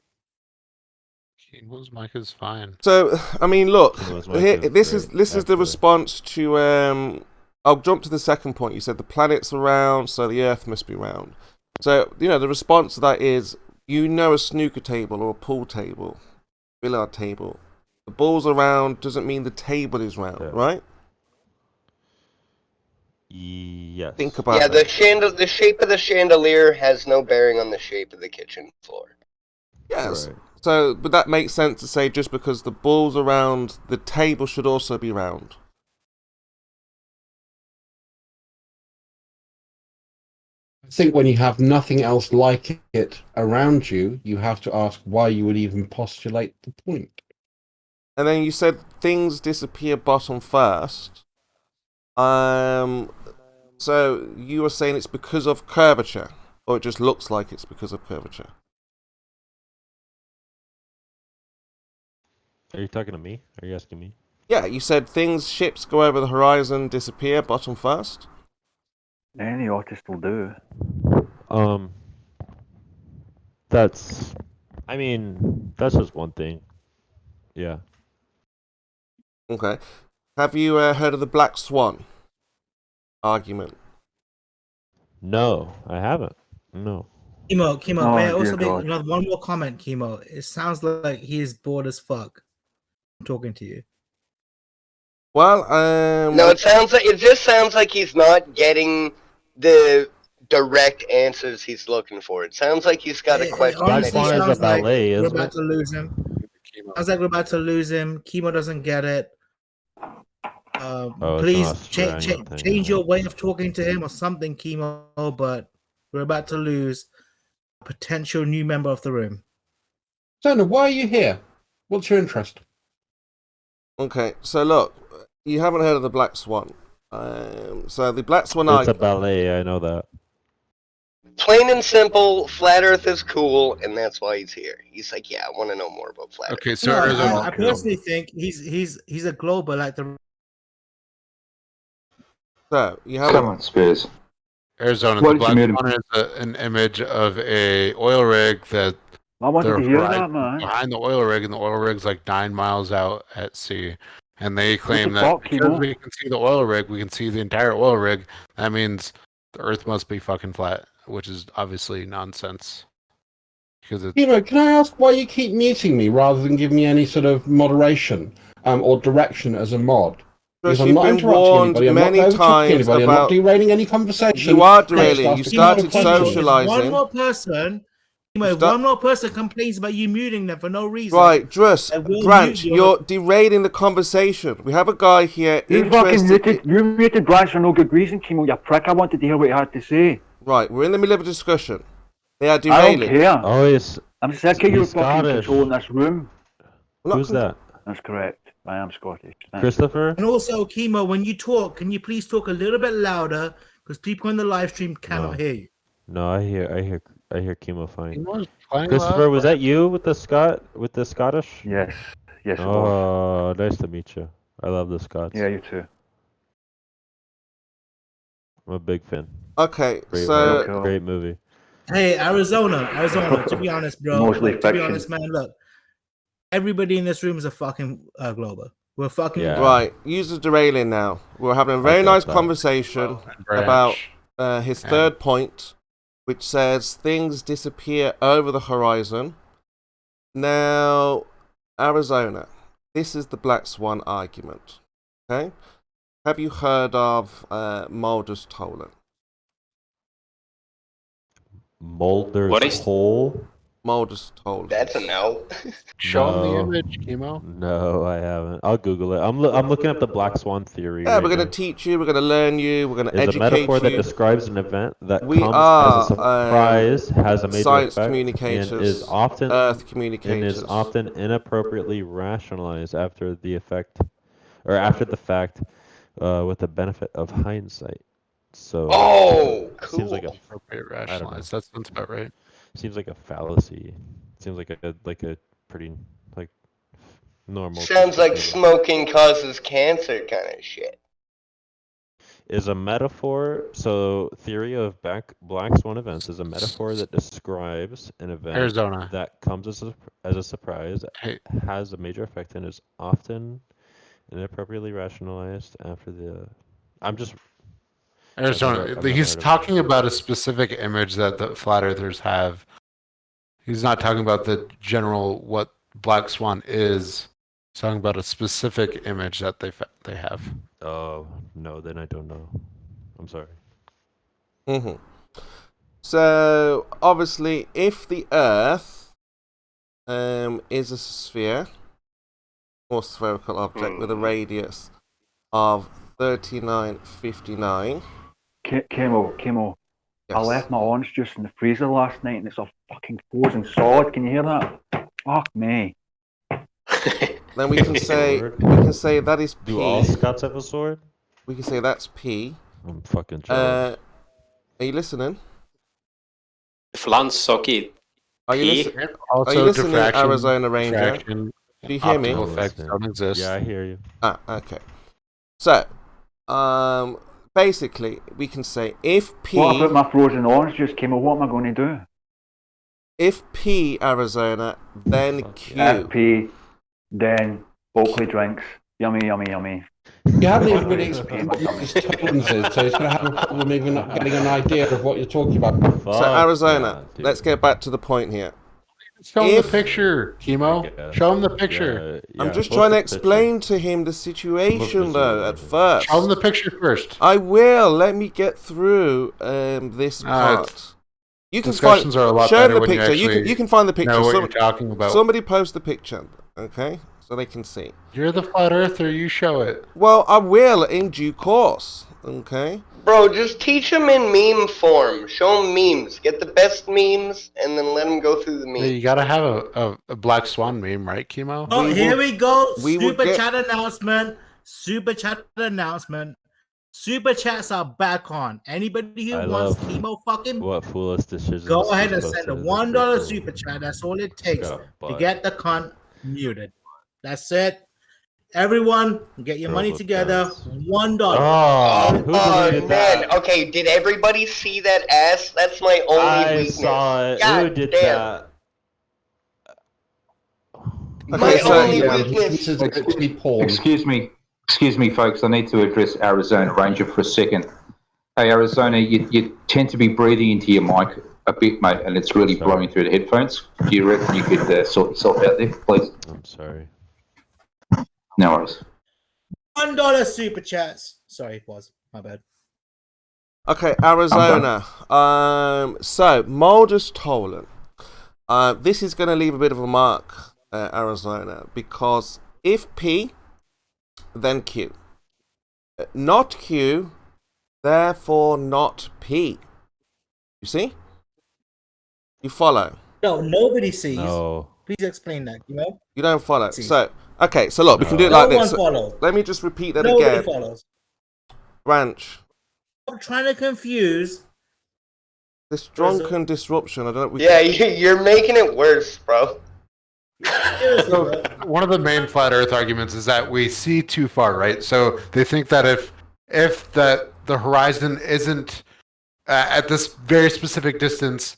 King's mic is fine. So I mean, look, Kimo's mic here, is this is great, the actually. response to. I'll jump to the second point. You said the planets are round, so the Earth must be round. So the response to that is a snooker table or a pool table, billiard table. The balls are round doesn't mean the table is round, Yeah. right? Yes. Think about Yeah, that. the shape of the chandelier has no bearing on the shape of the kitchen floor. Yes. Right. So, but that makes sense to say just because the ball's are round, the table should also be round. I think when you have nothing else like it around you, you have to ask why you would even postulate the point. And then you said things disappear bottom first. So you were saying it's because of curvature, or it just looks like it's because of curvature. Are you talking to me? Are you asking me? Yeah, you said ships go over the horizon, disappear bottom first. Any artist will do. That's just one thing. Yeah. Okay. Have you heard of the black swan argument? No, I haven't. No. Chemo, Oh, may I dear also make God. one more comment, Chemo? It sounds like he's bored as fuck. I'm talking to you. Well, No, it just sounds like he's not getting the direct answers he's looking for. It sounds like he's got a question. Black Honestly, Swan is a sounds like ballet, we're isn't about it? to lose him. Sounds like we're about to lose him. Chemo doesn't get it. Oh, it's an Please Australian thing, change yeah. your way of talking to him or something, Chemo. But we're about to lose a potential new member of the room. Sona, why are you here? What's your interest? Okay, so look, you haven't heard of the black swan. So the black swan It's a argument. ballet, I know that. Plain and simple, flat Earth is cool, and that's why he's here. He's like, yeah, I want to know more about flat Earth. Okay, so No, Arizona. I personally think he's a global like the. So you have Come on, Spears. Arizona, Why the did you black mute him? swan is an image of a oil rig that I wanted they're to hear right that, man. behind the oil rig, and the oil rig's like 9 miles out at sea. And they claim the that fuck, because Kimo? we can see the oil rig, we can see the entire oil rig. That means the Earth must be fucking flat, which is obviously nonsense. Because it's Can I ask why you keep muting me rather than give me any sort of moderation or direction as a mod? Because I'm you've not been interrupting warned anybody, I'm not many over-talking times anybody, I'm not about. derailing any conversation. You are Hey, derailing. You started Kimo, Kimo, If one socializing. more person, if one more person complains about you muting them for no reason, Right, Drus, I will Branch, mute you. you're derailing the conversation. We have a guy here You fucking interested. muted. You muted Branch for no good reason, Kimo. You prick. I wanted to hear what you had to say. Right, we're in the middle of a discussion. They are I derailing. don't care. Oh, yes. I'm sick of you He's fucking Scottish. controlling this room. Who's that? That's correct. I am Scottish. Thanks. Christopher? And also, Kimo, when you talk, can you please talk a little bit louder because people in the live stream cannot hear you. No, I hear Kimo fine. Kimo's playing Christopher, loud. was that you with the Scottish? Yes. Yes, it was. Oh, nice to meet you. I love the Scots. Yeah, you too. I'm a big fan. Okay, Great, so great movie. Hey, Arizona. To be honest, bro. Mostly To be fiction. honest, man, look. Everybody in this room is a fucking glober. We're fucking right. Users derailing now. We're having a very nice conversation about his third point, which says things disappear over the horizon. Now, Arizona. This is the Black Swan argument. Okay, have you heard of Mulder's Tolan? Mulder's Hole? Mulder's Tolan. That's a no. Show him the image, Kimo. No, I haven't. I'll Google it. I'm looking up the Black Swan theory. Yeah, right we're going to now. teach you. We're going to learn you. We're going to It's educate a metaphor that you. describes an event that We comes are as a surprise, has a major science effect, communicators, and is often Earth communicators. and is often inappropriately rationalized after the effect, or after the fact, with the benefit of hindsight. So, cool. Seems like Appropriate rationalized. That sounds about right. Seems like a fallacy. Seems like a pretty normal. Sounds like smoking causes cancer kind of shit. Is a metaphor. So, theory of black swan events is a metaphor that describes an event Arizona. that comes as a surprise, has a major effect, and is often inappropriately rationalized after the. I'm just. Arizona. He's talking about a specific image that the flat earthers have. He's not talking about the general what Black Swan is. He's talking about a specific image that they have. Oh no, then I don't know. I'm sorry. Mm-hmm. So obviously, if the Earth is a sphere or spherical object with a radius of 3959. Kimo. I left my orange juice in the freezer last night and it's all fucking frozen solid. Can you hear that? Fuck me. Then we can say that is P. Do all Scots have a sword? We can say that's P. I'm fucking jealous. Are you listening? Flansocket. Are you listening, Arizona Ranger? Do you hear me? Effects don't exist. Yeah, I hear you. Ah, okay. So, basically, we can say if P. What about my frozen orange juice, Kimo? What am I going to do? If P, Arizona, then Q. FP, then Oakley drinks. Yummy, yummy, yummy. You haven't even really explained what these tones is, so he's going to have a problem even not getting an idea of what you're talking about. So, Arizona, let's get back to the point here. Show him the picture, Kimo. Show him the picture. I'm just trying to explain to him the situation, though, at first. Show him the picture first. I will. Let me get through this part. You can discussions are a lot show better the when picture. You can find the picture. Know what you're talking about. Somebody post the picture, okay, so they can see. You're the flat earther. You show it. Well, I will in due course. Okay. Bro, just teach them in meme form. Show them memes. Get the best memes, and then let them go through the memes. Yeah, you gotta have a Black Swan meme, right, Kimo? Oh, here we go. we will Super get- chat announcement. Super chat announcement. Super chats are back on. Anybody who I wants love Kimo fucking What foolish decisions. go ahead and was send a posted in $1 the super chat. That's all it takes Got a to butt. get the cunt muted. That's it. Everyone, get your Girls money with together. guns. $1. Oh, who deleted man. that? Okay, did everybody see that ass? That's my only I weakness. saw it. God Who did damn. that? My only This is actually porn. Excuse me, folks. I need to address Arizona Ranger for a second. Hey, Arizona, you tend to be breathing into your mic a bit, mate, and it's really blowing through the headphones. Do you reckon you could sort yourself out there, please? I'm sorry. No worries. $1 super chats. Sorry, it was my bad. Okay, Arizona. So Mulder's Tolan. This is going to leave a bit of a mark, Arizona, because if P, then Q. Not Q, therefore not P. You see? You follow? No, nobody sees. No. Please explain that. You know? You don't follow. See. So, okay, so look, we can do it No like one this. follows. Let me just repeat that Nobody again. follows. Branch. I'm trying to confuse. This drunken disruption. I don't know. Yeah, you're making it worse, bro. So one of the main flat Earth arguments is that we see too far, right? So they think that if the horizon isn't at this very specific distance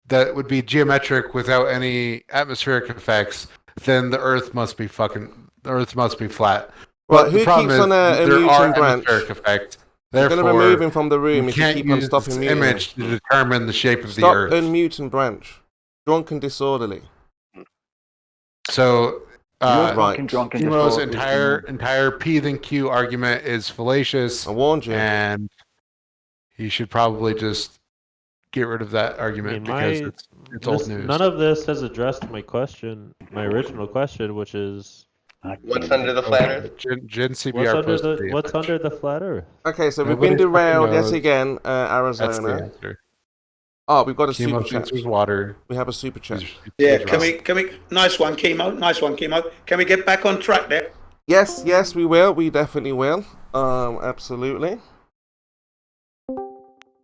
that would be geometric without any atmospheric effects, then the Earth must be flat. Right, But who the problem keeps is on there muting are Branch? atmospheric effects. You're going to Therefore, remove him from the room you if you can't keep on use stopping this muting image him. to determine the shape of the Stop Earth. unmuting Branch. Drunken disorderly. So, Right. Timo's entire P than Q argument is fallacious. I warned you. And he should probably just get rid of that argument because it's old news. None of this has addressed my question, my original question, which is What's under the flat Earth? Jin CBR what's under the flat Earth? Okay, so we've Nobody been derailed fucking yet knows. again, That's the Arizona. answer. Oh, we've got a Chemo super chat. thinks there's water. We have a super chat. Yeah, can we? Nice one, Chemo. Can we get back on track there? Yes, we will. We definitely will. Absolutely.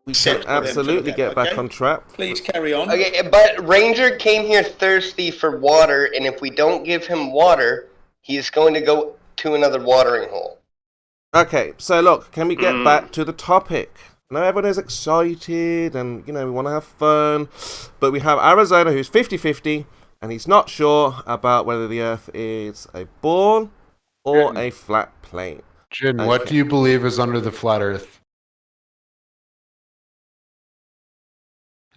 We can absolutely get back on track. Please carry on. Okay, but Ranger came here thirsty for water, and if we don't give him water, he's going to go to another watering hole. Okay, so look, can we get back to the topic? I know everyone is excited and, we want to have fun, but we have Arizona who's 50-50, and he's not sure about whether the Earth is a ball or a flat plane. Jin, what do you believe is under the flat Earth?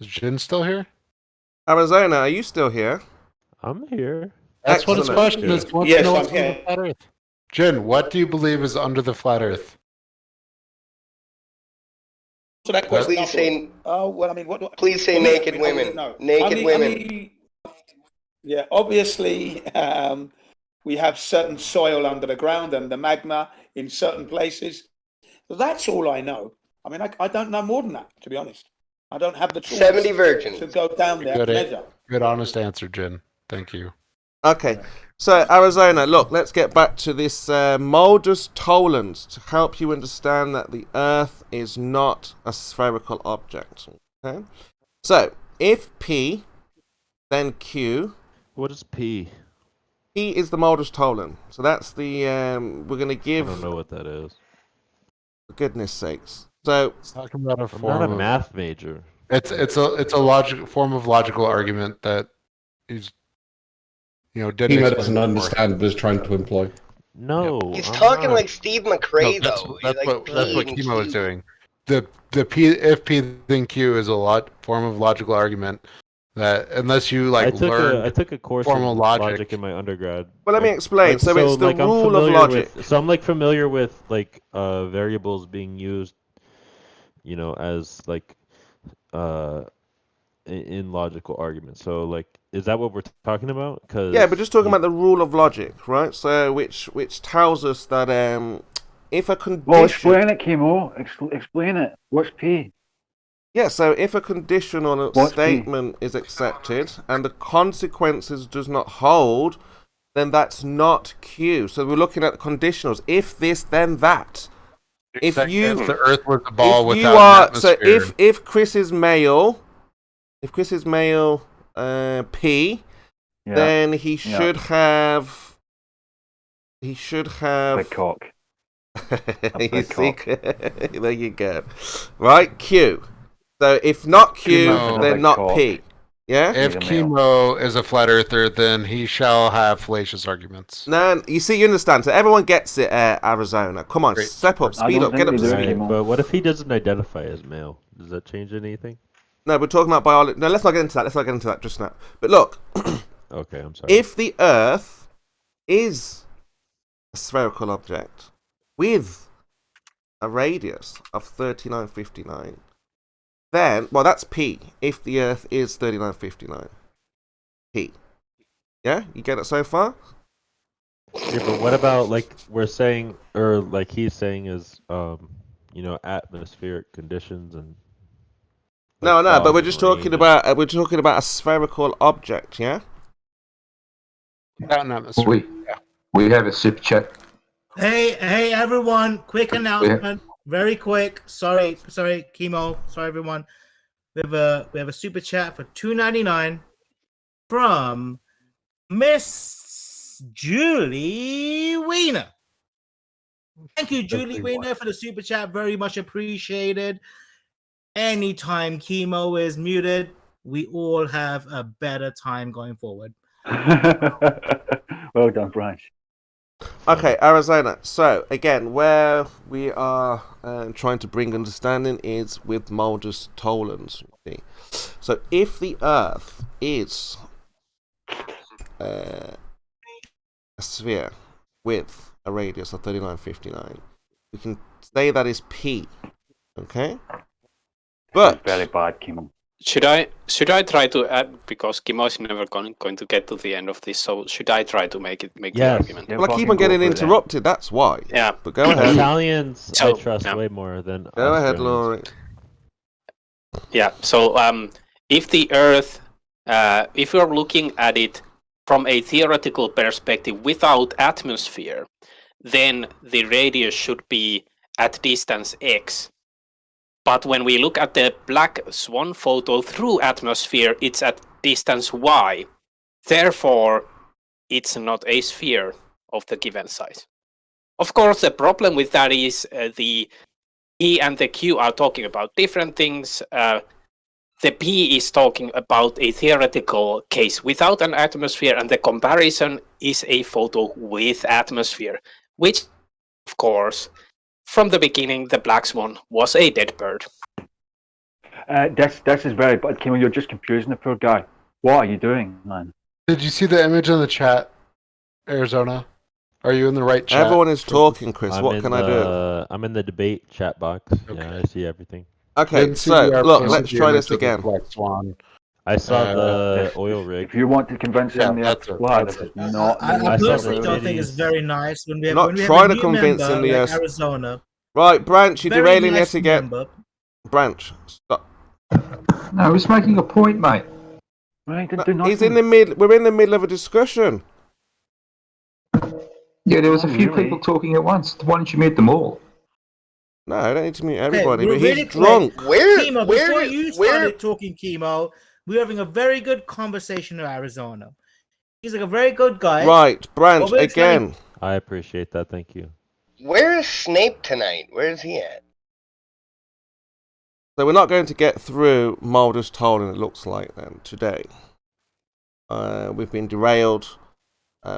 Is Jin still here? Arizona, are you still here? I'm here. That's what his question is. What's Yes, under I'm the here. flat Earth? Jin, what do you believe is under the flat Earth? So that question. Please say. Well, I mean, what? Please say naked women. No. Naked women. Yeah, obviously, we have certain soil under the ground and the magma in certain places. That's all I know. I mean, I don't know more than that, to be honest. I don't have the tools 70 virgins. to go down there and measure. Good, honest answer, Jin. Thank you. Okay, so Arizona, look, let's get back to this Mulder's Toland to help you understand that the Earth is not a spherical object. Okay, so if P, then Q. What is P? P is the Mulder's Toland. So that's the we're gonna give. I don't know what that is. For goodness sakes. So it's talking about a I'm not a math major. It's a logical form of logical argument that he's didn't Chemo explain doesn't before. understand, but is trying to employ. No, He's I'm talking not. like Steve McRae, No, though. that's Like what P Chemo and is Q. doing. The P if P then Q is a form of logical argument that unless you I learn took a course formal in logic in my undergrad. well, let me explain. So it's the I'm rule of familiar logic. So I'm familiar with variables being used, as in logical arguments. So is that what we're talking about? Yeah, but just talking about the rule of logic, right? So which tells us that if a condition. Well, explain it, Chemo. Explain it. What's P? Yeah, so if a condition on a What's statement is accepted and the consequences does not hold, then that's not Q. So we're looking at the conditionals. If this, then that. If if the Earth was a ball if without you an are atmosphere, so if Chris is male, P, then he should have. He should have. Big cock. You see? There you go. Right, Q. So if not Q, Chemo. then Big not cock. P. Yeah? If Chemo is a flat earther, then he shall have fallacious arguments. No, you see, you understand. So everyone gets it, Arizona. Come on, step up, speed up, get up to speed. Right, but what if he doesn't identify as male? Does that change anything? No, we're talking about biology. No, let's not get into that. Let's not get into that just now. But look. Okay, I'm sorry. If the Earth is a spherical object with a radius of 3959, then, well, that's P. If the Earth is 3959. P. Yeah? You get it so far? Yeah, but what about, like, we're saying, or like he's saying is, you know, atmospheric conditions and... No, like, but we're fog just and talking rain about a spherical object, yeah? We have a super chat. Hey, everyone! Quick announcement, very quick. Sorry, Chemo. Sorry, everyone. We have a super chat for $2.99 from Miss Julie Wiener. Thank you, Julie Wiener, for the super chat. Very much appreciated. Anytime Chemo is muted, we all have a better time going forward. Well done, Branch. Okay, Arizona. So, again, where we are trying to bring understanding is with Mulder's Tollens. So, if the Earth is a sphere with a radius of 3959, we can say that is P. Okay? But very bad, Chemo. Should I try to add, because Kimo is never going to get to the end of this, so should I try to make the argument? Well, I keep on getting interrupted, that's why. Yeah. But go ahead. Italians I trust way more than Go ahead, Australians. Laurie. Yeah, so if the Earth, if you're looking at it from a theoretical perspective without atmosphere, then the radius should be at distance x. But when we look at the black swan photo through atmosphere, it's at distance y. Therefore, it's not a sphere of the given size. Of course, the problem with that is the E and the Q are talking about different things. The P is talking about a theoretical case without an atmosphere, and the comparison is a photo with atmosphere, which, of course, from the beginning, the black swan was a dead bird. This is very bad, Chemo. You're just confusing the poor guy. What are you doing, man? Did you see the image in the chat, Arizona? Are you in the right chat? Everyone is talking, Chris. What can I do? I'm in the debate chat box. Okay. Yeah, I see everything. Okay, so look, let's try this again. I saw the oil rig. If you want to convince him that's flat, this is not. I personally don't think it's very nice when we have, Not when we try have a to new convince member him the like yes. Arizona. Right, Branch, you're Very derailing nice yet again. member. Branch, stop. No, he's making a point, mate. Right, He's in the mid. We're in the middle of a discussion. Yeah, there was a few people talking at once. Why don't you mute them all? No, I don't need to mute everybody, Okay, but really he's drunk. Chemo, before you started talking, Chemo, we were having a very good conversation with Arizona. He's like a very good guy. Right, Branch, Well, again. I appreciate that, thank you. Where is Snape tonight? Where is he at? So we're not going to get through Mulder's Toll, it looks like, then, today. We've been derailed.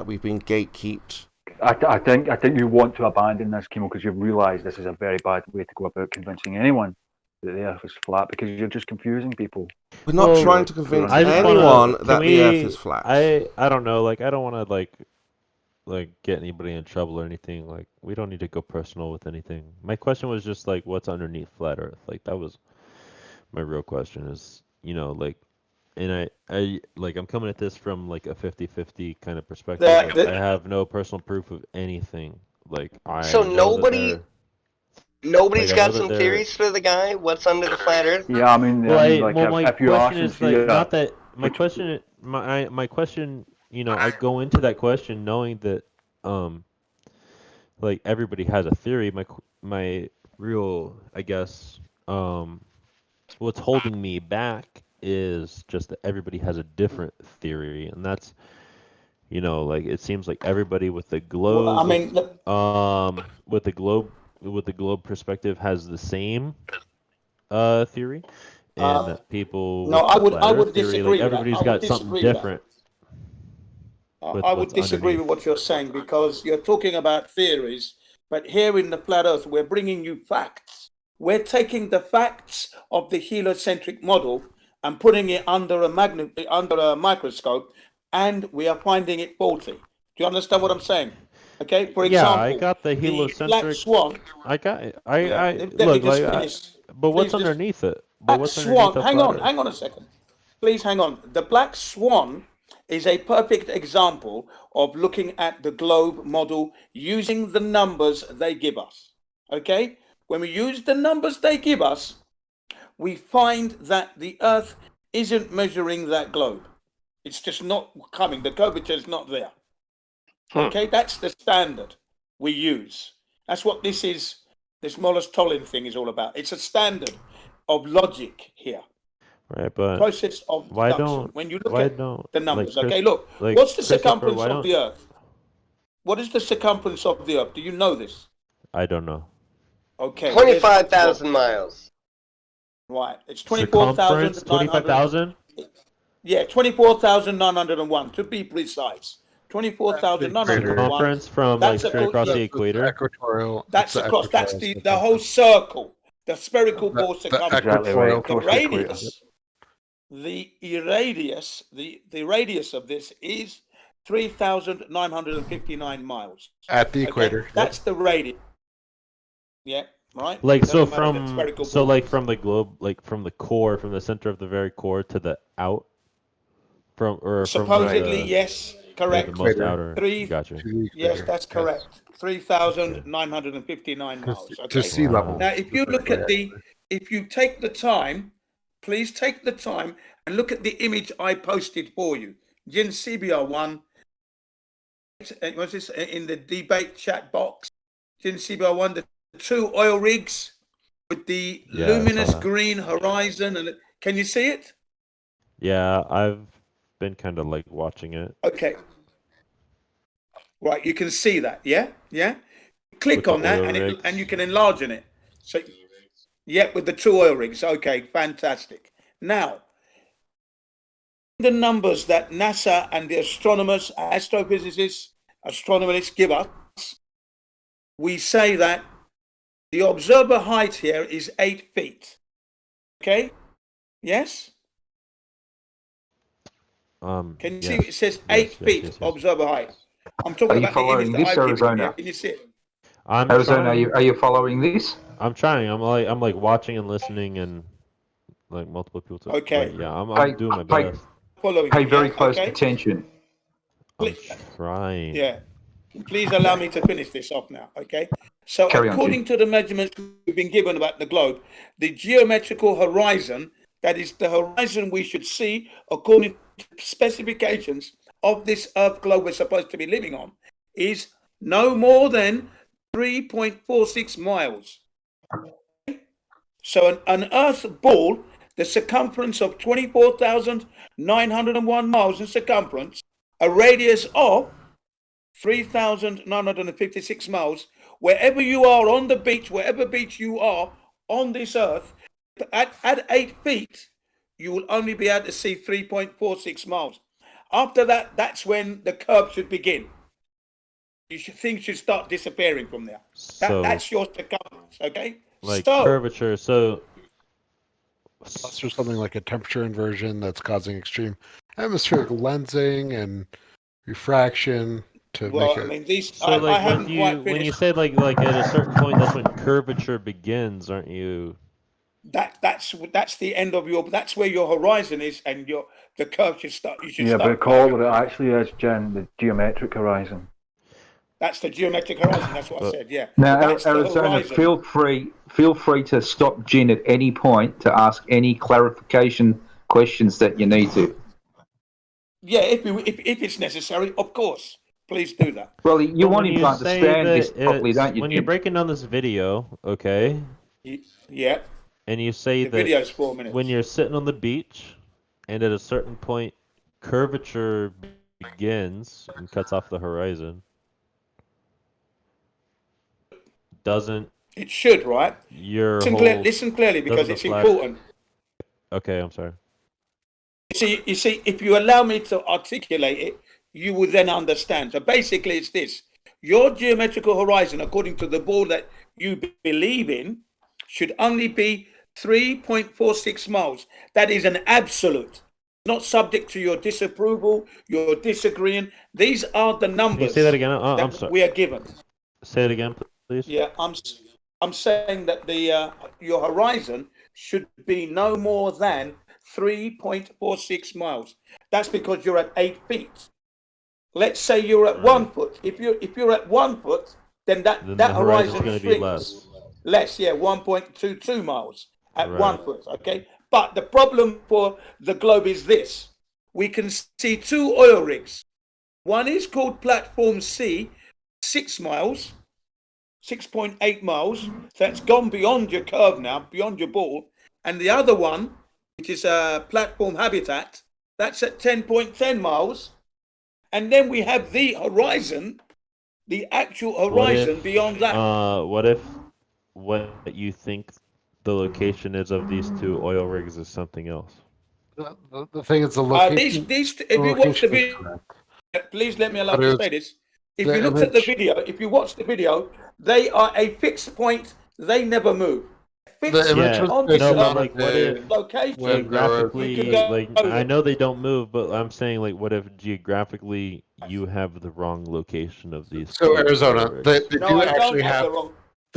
We've been gatekeeped. I think you want to abandon this, Chemo, because you've realised this is a very bad way to go about convincing anyone that the Earth is flat, because you're just confusing people. We're not trying to convince anyone that the Earth is flat. I don't know, like, I don't want to, like get anybody in trouble or anything. Like, we don't need to go personal with anything. My question was just, like, what's underneath flat Earth? Like, that was my real question is, you know, like, and I like, I'm coming at this from, like, a 50-50 kind of perspective. I have no personal proof of anything. Like, So nobody's like, got some theories for the guy? What's under the flat Earth? Yeah, I mean, my if you ask question him, is, like, not that my question, my question, you know, I go into that question knowing that, like, everybody has a theory. My real, I guess, what's holding me back is just that everybody has a different theory, and that's, you know, like, it seems like everybody with the globe, Well, I mean, with the globe perspective has the same theory, in people No, with the flat I Earth would theory. disagree Like with that. everybody's I would got something disagree with that. different. with I would what's disagree underneath. with what you're saying because you're talking about theories, but here in the flat Earth, we're bringing you facts. We're taking the facts of the heliocentric model and putting it under a microscope, and we are finding it faulty. Do you understand what I'm saying? Okay, for Yeah, example, I got the black heliocentric. swan. I got. Yeah, I let me look just like. finish. But what's Please just underneath it? But black what's underneath swan. a flat Earth? Hang on a second. Please hang on. The black swan is a perfect example of looking at the globe model using the numbers they give us. Okay? When we use the numbers they give us, we find that the Earth isn't measuring that globe. It's just not coming. The curvature is not there. Okay? That's the standard we use. That's what this Mollis-Tollin thing is all about. It's a standard of logic here. Right, but Process of why deduction. don't When you look why at don't the like numbers, okay, look, like what's the Christopher? circumference Why of don't the Earth? What is the circumference of the Earth? Do you know this? I don't know. Okay, 25,000 miles. Right, it's Circumference 24,900. 25,000. Yeah, 24,901 to be precise. 24,901. Circumference from like straight across the equator. Equatorial. That's across. That's the whole circle, the spherical ball circumference. Exactly right. The Across the equator. radius, the radius of this is 3,959 miles. At the equator. Okay? That's the radius. Yeah, right. Like It so doesn't matter if it's from spherical so ball. like from the globe, like from the core, from the center of the very core to the out, from or Supposedly, from the, yes, yeah, correct. the most outer. Gotcha. Yes, that's correct. 3,959 miles. To Okay. sea level. Now, if you look at if you take the time, please take the time and look at the image I posted for you. Jin CBR1, what's this in the debate chat box? Jin CBR1, the two oil rigs with the Yeah, I saw luminous that. green horizon, and can you see it? Yeah, I've been kind of like watching it. Okay. Right, you can see that, yeah? Yeah? Click With the on that oil and rigs. you can enlarge on it. So, yeah, with the two oil rigs. Okay, fantastic. Now, the numbers that NASA and the astronomers, astrophysicists, astronomers give us, we say that the observer height here is 8 feet. Okay? Yes? Can you see it says 8 feet observer height? I'm talking Are you about the image following that this, I've given you. Arizona? Yeah? Can you see it? I'm Arizona, trying. are you following this? I'm trying. I'm like watching and listening and like multiple people. Okay. Like, yeah, I'm Pay- doing my pay- best. Following Pay it, very yeah? close Okay. attention. I'm trying. Yeah. Please allow me to finish this off now, okay? So Carry on, according to the measurements we've been given about the globe, the geometrical horizon, that is the horizon we should see according to specifications of this Earth globe we're supposed to be living on, is no more than 3.46 miles. So an Earth ball, the circumference of 24,901 miles in circumference, a radius of 3,956 miles, wherever you are on the beach, wherever beach you are on this Earth, at 8 feet, you will only be able to see 3.46 miles. After that, that's when the curve should begin. Things should start disappearing from there. So That's your circumference, okay? like So, curvature. So Unless there's something like a temperature inversion that's causing extreme atmospheric lensing and refraction to well, make I it. mean, these, so I like haven't quite when you finished. say like at a certain point, that's when curvature begins, aren't you? That's the end of your. That's where your horizon is, and the curve should start. You should Yeah, start. but call what it actually is, Jen, the geometric horizon. That's the geometric horizon. That's what I said. Yeah. Now, That's the Arizona, horizon. feel free to stop Jin at any point to ask any clarification questions that you need to. Yeah, if it's necessary, of course, please do that. Well, you But want when him to you say understand this that properly, don't you, when you're Jin? breaking down this video, okay, Yeah. and you say The that video's 4 minutes. when you're sitting on the beach, and at a certain point, curvature begins and cuts off the horizon. Doesn't It should, right? your Listen, whole listen clearly because doesn't it's the flat important. Okay, I'm sorry. You see, if you allow me to articulate it, you will then understand. So basically, it's this: your geometrical horizon, according to the ball that you believe in, should only be 3.46 miles. That is an absolute, not subject to your disapproval, your disagreeing. These are the numbers. Can you say that again? I'm that sorry. we are given. Say it again, please. Yeah, I'm saying that the your horizon should be no more than 3.46 miles. That's because you're at 8 feet. Let's say you're at 1 foot. If you're at 1 foot, then that horizon going to be shrinks. Less, yeah, 1.22 miles at 1 foot. Okay, but the problem for the globe is this: we can see 2 oil rigs. One is called platform C, 6 miles. 6.8 miles, so that's gone beyond your curve now, beyond your ball. And the other one, which is a platform habitat, that's at 10.10 miles. And then we have the horizon, the actual horizon beyond that. What you think the location is of these 2 oil rigs is something else? The thing is, the location. If you watch the video, please let me allow to say this. If you looked at the video, if you watch the video, they are a fixed point. They never move. Fixed on this location. Geographically, I know they don't move, but I'm saying, like, what if geographically you have the wrong location of these? So Arizona, they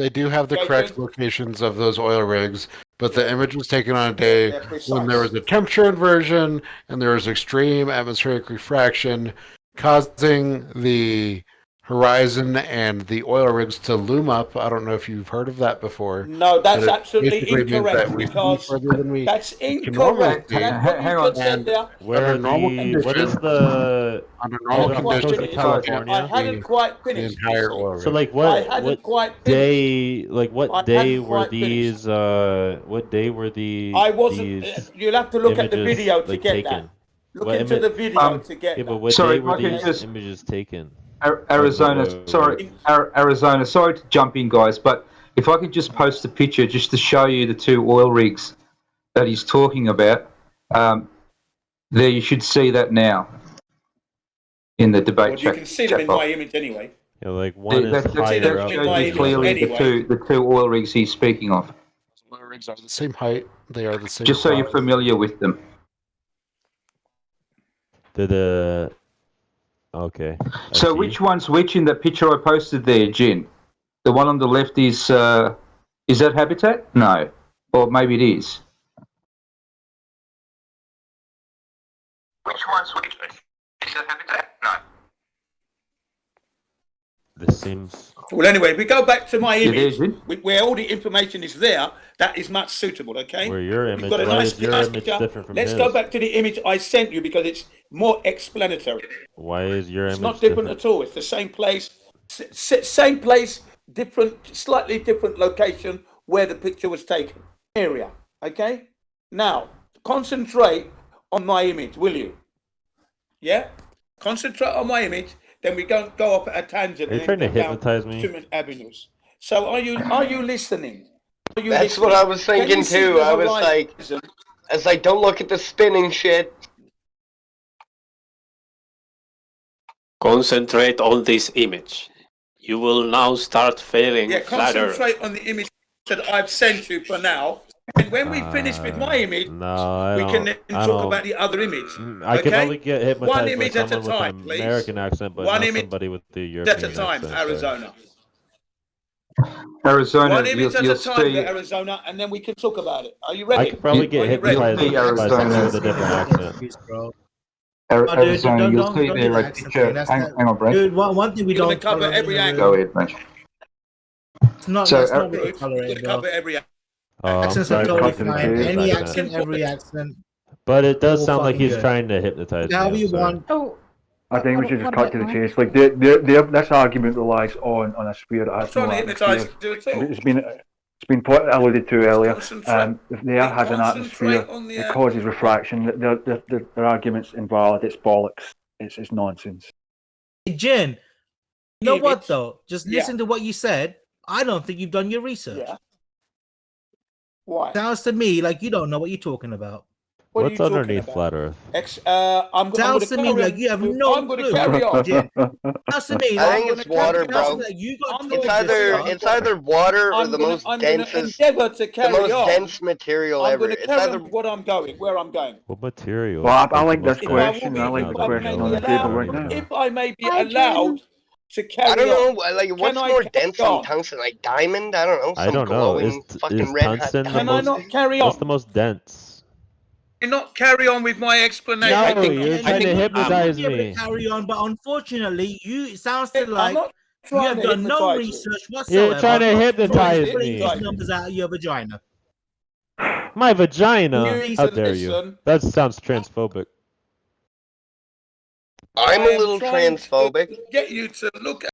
do have the correct locations of those oil rigs, but the image was taken on a day when there was a temperature inversion and there was extreme atmospheric refraction, causing the horizon and the oil rigs to loom up. I don't know if you've heard of that before. No, that's absolutely incorrect, because that's incorrect. Hang on. What is the under normal conditions, California? I hadn't quite finished. The entire oil rig. So, like, what day? Like, what day were these? What day were the? I wasn't. You'll have to look at the video to get that. Look into the video to get that. But what day were these images taken? Arizona, Arizona, sorry to jump in, guys, but if I could just post a picture just to show you the 2 oil rigs that he's talking about, there you should see that now in the debate chat. You can see them in my image anyway. Yeah, like one is higher up. Clearly, the two oil rigs he's speaking of. Oil rigs are the same height. They are the same. Just so you're familiar with them. Okay. So which one's which in the picture I posted there, Jin? The one on the left is that habitat? No. Or maybe it is. Which one's which? Is that habitat? No. This seems... Well, anyway, if we go back to my image, where all the information is there, that is much suitable, okay? Where your image, got a nice image different from Let's his? go back to the image I sent you because it's more explanatory. Why is your image It's not different at all. It's the same place, slightly different location where the picture was taken. Area, okay? Now, concentrate on my image, will you? Yeah? Concentrate on my image. Then we don't go off at a tangent. Are you trying to hypnotize me? Different avenues. So are you listening? That's what I was thinking too. I was like, don't look at the spinning shit. Concentrate on this image. You will now start feeling flatter. Concentrate on the image that I've sent you for now. And when we finish with my image, we can then talk about the other image. I can only get hypnotized one image by at a someone time, with an please. American accent, but One not image somebody with the European at a time, accent. Arizona. Arizona, One image at you'll a time, see... Arizona, and then we can talk about it. Are you ready? I could probably get hypnotized by someone with a different accent. Arizona, you'll see there a picture. Hang on, Brent. Dude, one thing we You're don't cover every Go angle. ahead, mate. It's not, So, that's not what we tolerate, bro. Cover every angle. Accents are totally fine. Any accent, every accent. But it does all sound like fucking he's good. trying to hypnotize me. However you I'm sorry. want. Oh, I think we should just cut to the chase. Like this argument relies on a sphere that has no atmosphere. It's been alluded to earlier. If the air has an atmosphere, it causes refraction. Their argument's invalid. It's bollocks. It's nonsense. Hey, Jen, you know what though? Just listen to what you said. I don't think you've done your research. Yeah. Why? Sounds to me like you don't know what you're talking about. What What's are you talking underneath about? flat Earth? I'm Sounds to going me to like you have no I'm going to clue. carry on. Yeah. Sounds to me I like think it's water, sounds to bro. me like you got I'm told gonna this It's stuff. either water or the most I'm going to densest, endeavour to the carry most on. dense material I'm ever. going to It's carry either on with what I'm going, where I'm going. What material? Well, I is like the most this If I will question. be, I like if the I question may No, be on the table allowed, right now. if I may be Hi, allowed Jim. to carry I don't on. know, like what's I more carry dense than on? tungsten? Like diamond? I don't know. I Some don't know. glowing Is fucking red hot tungsten the Can I diamond. most? not carry What's on? the most dense? Can I not carry on with my explanation? I No, think you're I trying to think you hypnotize would be able to me. carry on, but unfortunately, it sounds to I'm like not you trying have to done no hypnotise you. research You're trying whatsoever. to I'm not You trying hypnotize to pulling these hypnotise me. you. numbers out of your vagina. My vagina. You need How to dare you? listen. That sounds transphobic. I'm I a am little trying to transphobic. get you to look